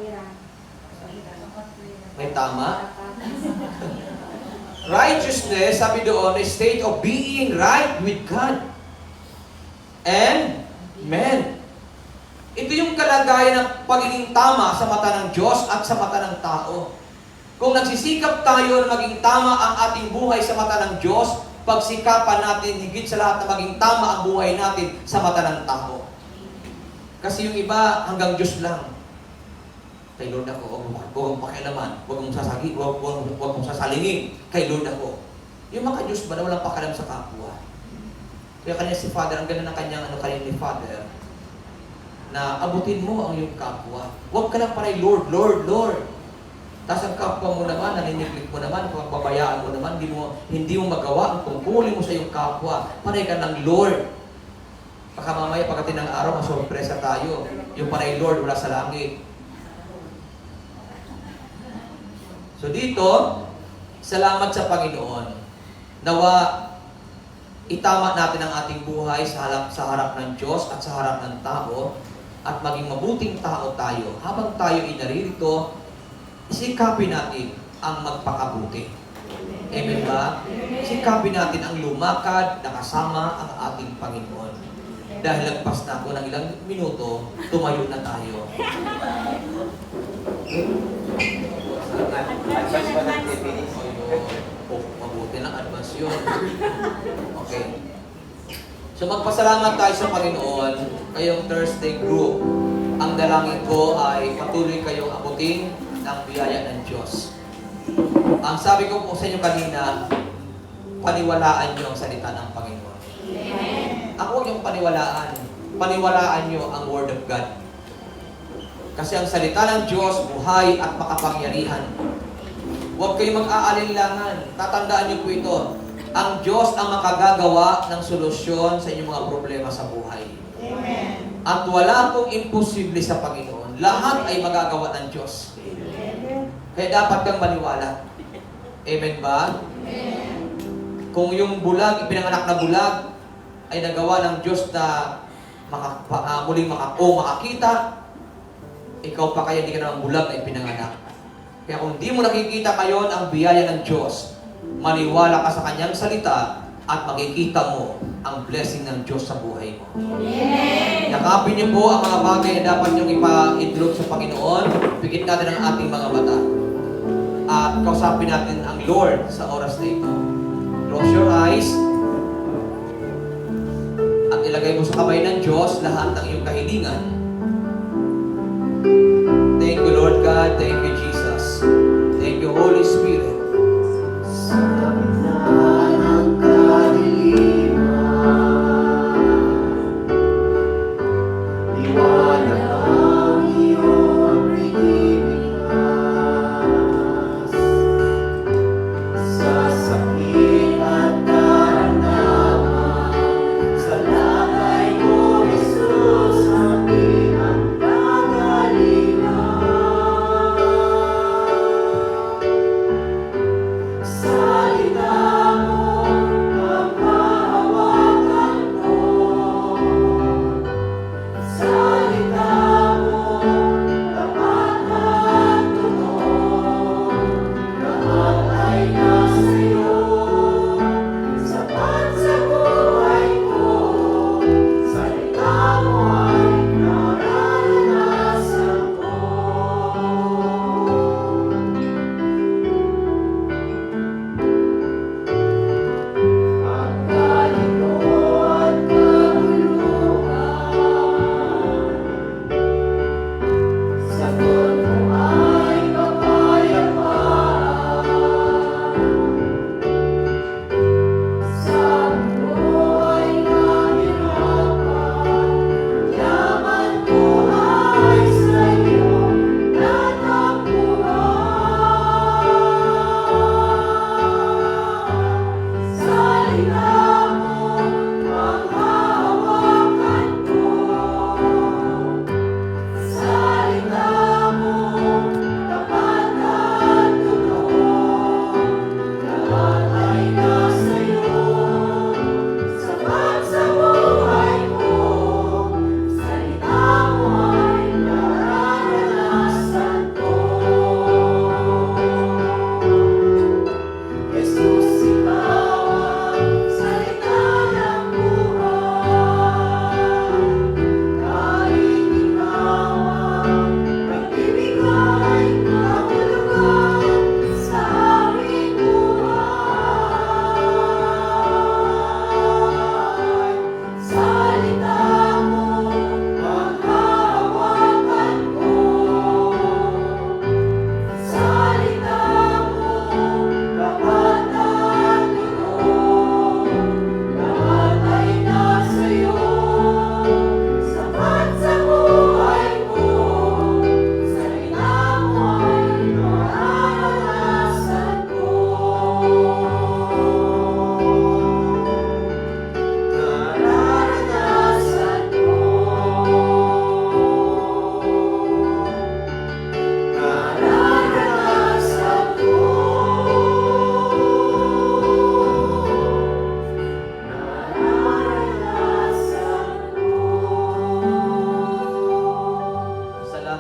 [SPEAKER 10] May tama? Righteousness, sabi doon, a state of being right with God and men. Ito yung kalagayan ng pagiging tama sa mata ng Diyos at sa mata ng tao. Kung nagsisikap tayo na maging tama ang ating buhay sa mata ng Diyos, pagsikapan natin higit sa lahat na maging tama ang buhay natin sa mata ng tao. Kasi yung iba hanggang Diyos lang. Kay Lord ako, huwag mong pakialaman, huwag mong sasalingin, kay Lord ako. Yung mga Diyos ba na walang pakialam sa kapwa? Kaya kanya si Father, ang ganda ng kanyang kanina ni Father, na abutin mo ang iyong kapwa. Huwag ka lang parang Lord, Lord, Lord. Tapos ang kapwa mo naman, naniniglig mo naman, pagbabayaan mo naman, hindi mo magawa ang tungkulin mo sa iyong kapwa. Panay ka ng Lord. Baka mamaya pagdating ng araw, masurpresa tayo. Yung panay Lord, wala sa langit. So dito, salamat sa Panginoon. Nawa, itama natin ang ating buhay sa harap ng Diyos at sa harap ng tao at maging mabuting tao tayo. Habang tayo inaririto, isikapin natin ang magpakabuti. Amen ba? Isikapin natin ang lumakad na kasama ang ating Panginoon. Dahil lagpas na ako ng ilang minuto, tumayo na tayo. Advance ba ng TV? Mabuti ng advance yun. Okay. So magpasalamat tayo sa Panginoon. Kayong Thursday group, ang dalangin ko ay patuloy kayong abutin ng biyaya ng Diyos. Ang sabi ko po sa inyo kanina, paniwalaan nyo ang salita ng Panginoon. Ako yung paniwalaan. Paniwalaan nyo ang Word of God. Kasi ang salita ng Diyos, buhay at makapangyarihan. Huwag kayong mag-aalinlangan. Tatandaan niyo po ito. Ang Diyos ang makagagawa ng solusyon sa inyong mga problema sa buhay. Amen. At wala pong imposible sa Panginoon. Lahat ay magagawa ng Diyos. Amen. Kaya dapat kang maniwala. Amen ba? Amen. Kung yung bulag, ipinanganak na bulag, ay nagawa ng Diyos na muling makakita, ikaw pa kaya hindi ka naman bulag na ipinanganak. Kaya kung di mo nakikita ngayon ang biyaya ng Diyos, maniwala ka sa Kanyang salita at makikita mo ang blessing ng Diyos sa buhay mo. Amen. Yakapin niyo po ang mga bagay na dapat niyong ipa-idlog sa Panginoon. Pigit natin ang ating mga mata. At kausapin natin ang Lord sa oras na ito. Close your eyes. At ilagay mo sa kamay ng Diyos lahat ng iyong kahilingan. Thank you, Lord God. Thank you, Jesus. Thank you, Holy Spirit. Sa gitna ng kadiliman, liwanag ang iyong pinibigkas. Sa sakit at karamdaman, sa lagay mo, Jesus, aking ang kagalingan.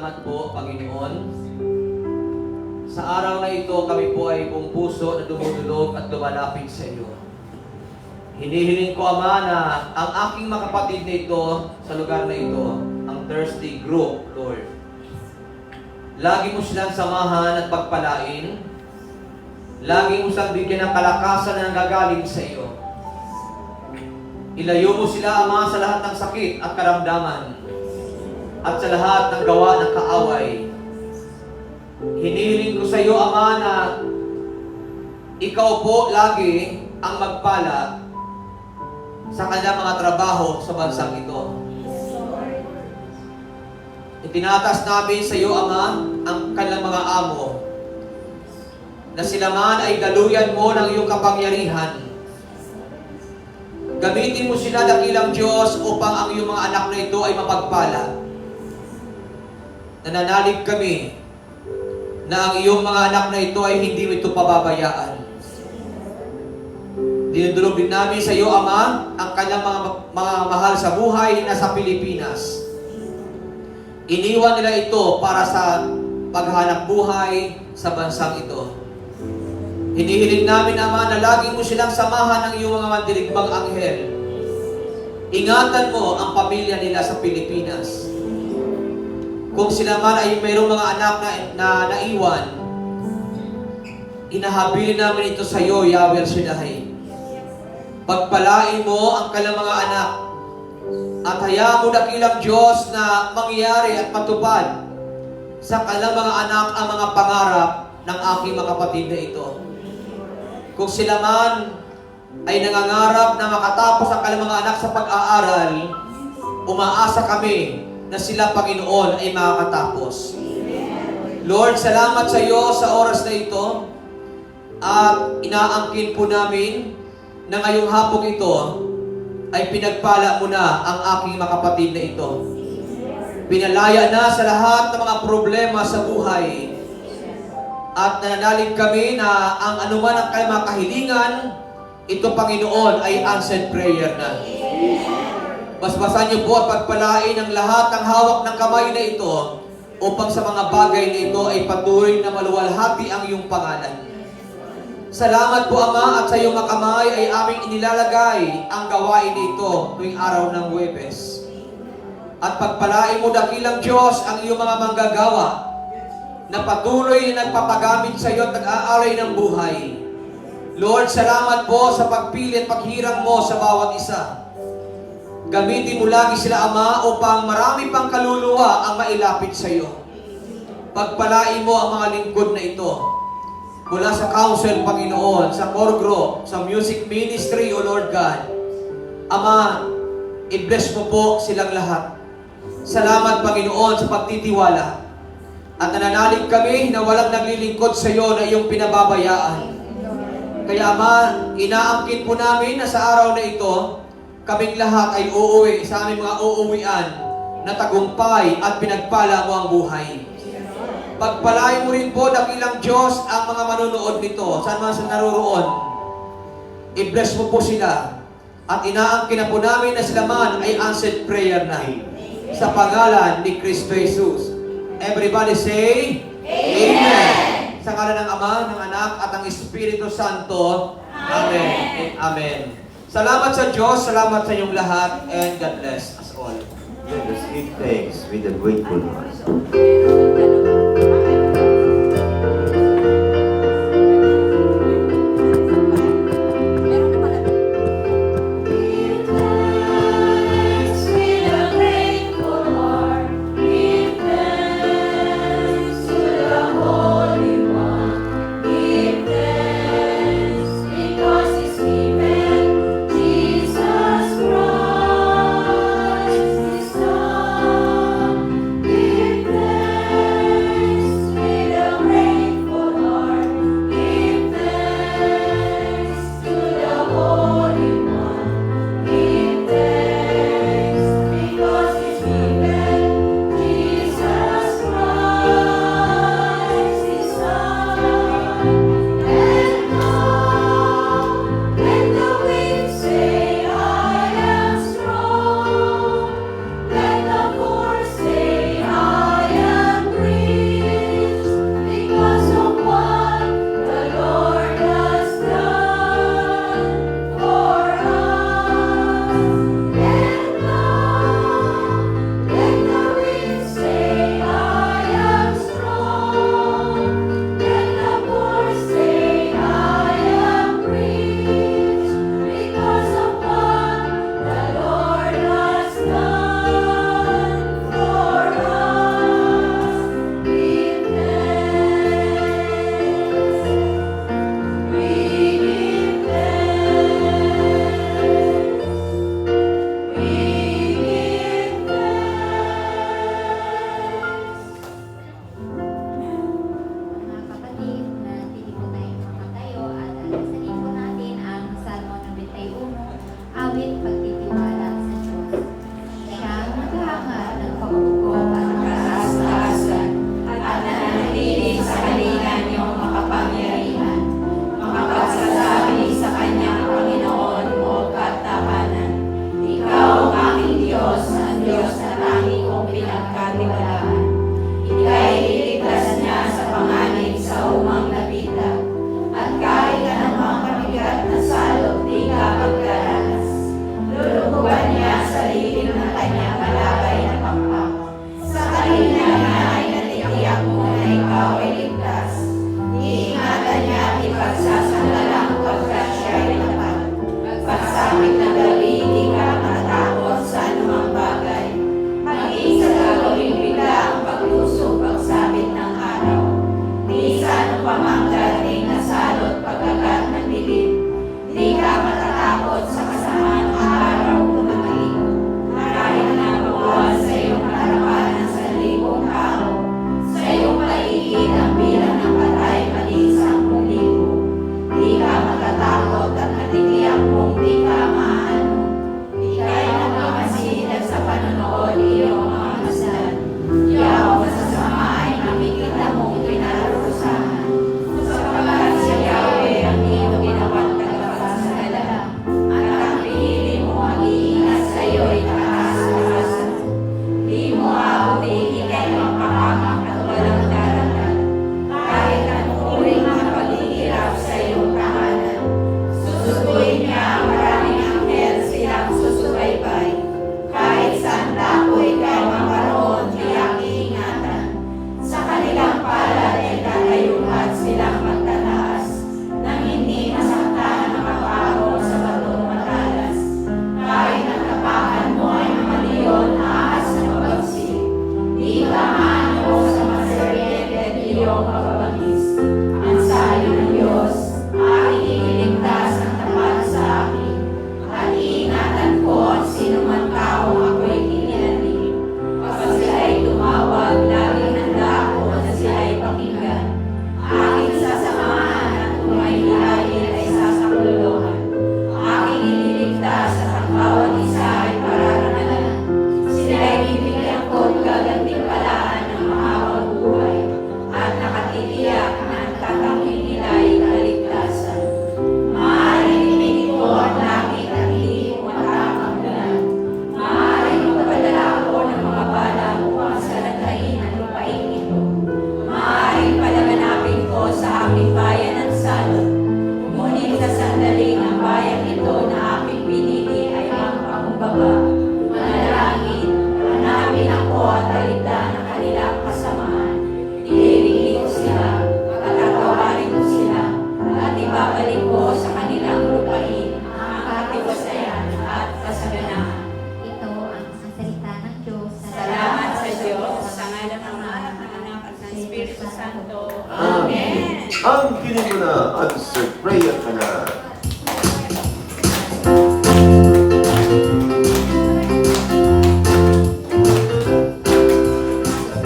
[SPEAKER 10] salamat po, Panginoon. Sa araw na ito, kami po ay buong puso na dumudulog at lumalapit sa iyo. Hinihiling ko, Ama, na ang aking mga kapatid na ito sa lugar na ito, ang Thursday Group, Lord. Lagi mo silang samahan at pagpalain. Lagi mo silang bigyan ng kalakasan na nanggagaling sa iyo. Ilayo mo sila, Ama, sa lahat ng sakit at karamdaman at sa lahat ng gawa ng kaaway. Hinihiling ko sa iyo, Ama, na ikaw po lagi ang magpala sa kanilang mga trabaho sa bansang ito. Itinatas namin sa iyo, Ama, ang kanilang mga amo, na sila man ay daluyan mo ng iyong kapangyarihan. Gamitin mo sila, dakilang Diyos, upang ang iyong mga anak na ito ay mapagpala. Nananalig kami na ang iyong mga anak na ito ay hindi mo ito pababayaan. Dinudulog din namin sa iyo, Ama, ang kanyang mga mahal sa buhay na sa Pilipinas. Iniwan nila ito para sa paghanap buhay sa bansang ito. Hinihiling namin, Ama, na lagi mo silang samahan ng iyong mga mandirigmang anghel. Ingatan mo ang pamilya nila sa Pilipinas. Kung sila man ay mayroong mga anak na naiwan, inahabilin namin ito sa iyo, Yahweh Shaddai. Pagpalain mo ang kanilang mga anak at hayaan mo, dakilang Diyos, na mangyari at matupad sa kanilang mga anak ang mga pangarap ng aking mga kapatid na ito. Kung sila man ay nangangarap na makatapos ang kanilang mga anak sa pag-aaral, umaasa kami na sila, Panginoon, ay makakatapos. Lord, salamat sa iyo sa oras na ito at inaangkin po namin na ngayong hapong ito ay pinagpala mo na ang aking mga kapatid na ito. Pinalaya na sa lahat ng mga problema sa buhay. At nananalig kami na ang anuman ang kanyang mga kahilingan, ito, Panginoon, ay answered prayer na. Basbasan niyo po at pagpalain ang lahat ng hawak ng kamay na ito upang sa mga bagay na ito ay patuloy na maluwalhati ang iyong pangalan. Salamat po, Ama, at sa iyong mga kamay ay aming inilalagay ang gawain nito tuwing araw ng Huwebes. At pagpalain mo, dakilang Diyos, ang iyong mga manggagawa na patuloy na nagpapagamit sa iyo at nag-aalay ng buhay. Lord, salamat po sa pagpili at paghirang mo sa bawat isa. Gamitin mo lagi sila, Ama, upang marami pang kaluluwa ang mailapit sa iyo. Pagpalain mo ang mga lingkod na ito. Mula sa council, Panginoon, sa core group, sa music ministry, O Lord God. Ama, i-bless mo po silang lahat. Salamat, Panginoon, sa pagtitiwala. At nananalig kami na walang naglilingkod sa iyo na iyong pinababayaan. Kaya, Ama, inaangkin po namin na sa araw na ito, kaming lahat ay uuwi sa aming mga uuwian na tagumpay at pinagpala mo ang buhay. Pagpalain mo rin po, dakilang Diyos, ang mga manunood nito, saan man sila naroroon. I-bless mo po sila. At inaangkin na po namin na sila man ay answered prayer na. Sa pangalan ni Kristo Jesus. Everybody say, Amen. Sa ngalan ng Ama, ng Anak, at ng Espiritu Santo. Amen. Amen. Salamat sa Diyos, salamat sa inyong lahat, and God bless us all.
[SPEAKER 11] Let us give thanks with a grateful heart.
[SPEAKER 12] Give thanks.
[SPEAKER 7] Ikamaan mo sa masariente at iyong mababangis. Ang salin ng Diyos, aking iniligtas ang tapat sa akin. At iingatan ko ang sinuman taong ako'y kinilanlig. Kapag sila'y tumawag, laging handa ako na sila'y pakinggan. Aking sasamahan at kung may hilahil ay sasaklolohan. Aking iniligtas at ang bawat isa ay pararanalan. Sila'y bibigyan ko at gagantimpalaan ng mahabang buhay. At nakatitiyak na ang tatanggin nila ay kaligtasan. Maaaring ibigin ko ang langit at hindi ko matatanggalan. Maaaring magpadala ako ng mga bala upang salathain ang lupain ito. Maaaring palaganapin ko sa aking bayan at salot. Ngunit sa sandaling ang bayan ito na aking pinili ay magpakumbaba. Manalangin, hanapin ako at talikdan ang kanilang kasamaan. Iririgin ko sila, patatawarin ko sila, at ibabalik ko sa kanilang lupain ang katiwasayan at kasaganahan.
[SPEAKER 12] Ito ang salita ng Diyos.
[SPEAKER 7] Salamat sa Diyos, sa ngalan ng Ama, ng Anak at ng Espiritu Santo.
[SPEAKER 11] Amen. Ang kinig mo na, answered prayer ka na.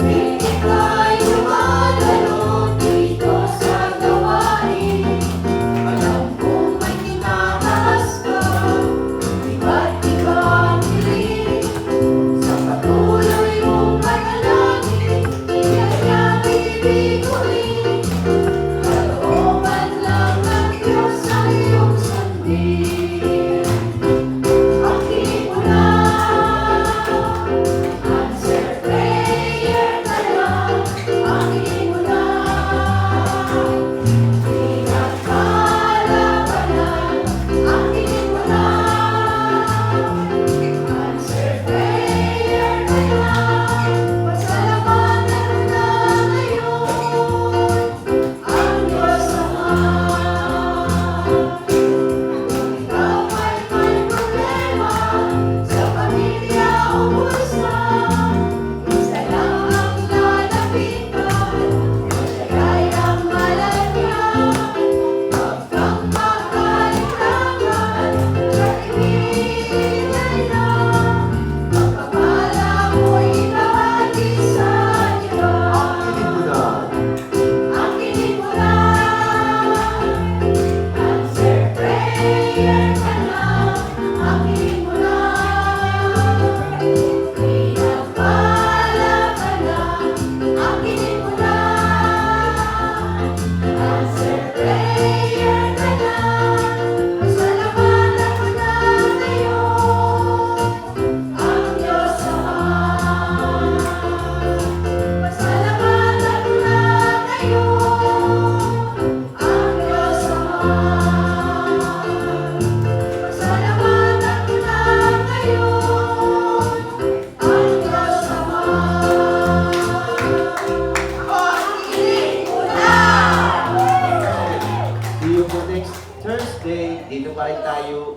[SPEAKER 7] Ika'y lumadalo dito sa gawain. Alam kong may tinataas ka, iba't ibang hiling. Sa patuloy mong panalangin, iyan niya bibiguin. Kalooban lang ng Diyos sa iyong sandin. Akin mo na, answer prayer ka lang. Akin mo na, pinagkalabanan. Akin mo na, answer prayer ka lang. Pasalamatan mo na ngayon ang Diyos Ama. Ikaw ay may problema sa pamilya o bulsa. Isa lang ang lalapitan, siya ay ang malalagyan. Huwag kang makalinlangan, siya't ibigay na. Pagpapala mo'y ibahagi sa Diyos.
[SPEAKER 11] Ang kinig mo na.
[SPEAKER 7] Answer prayer ka lang, akin mo na. Pinagpala ka lang, akin mo na. Answer prayer ka lang, pasalamatan mo na ngayon ang Diyos Ama. Pasalamatan mo na ngayon ang Diyos Ama. Pasalamatan mo na ngayon ang Diyos Ama. Akin mo na!
[SPEAKER 11] See you for next Thursday. Dito pa rin tayo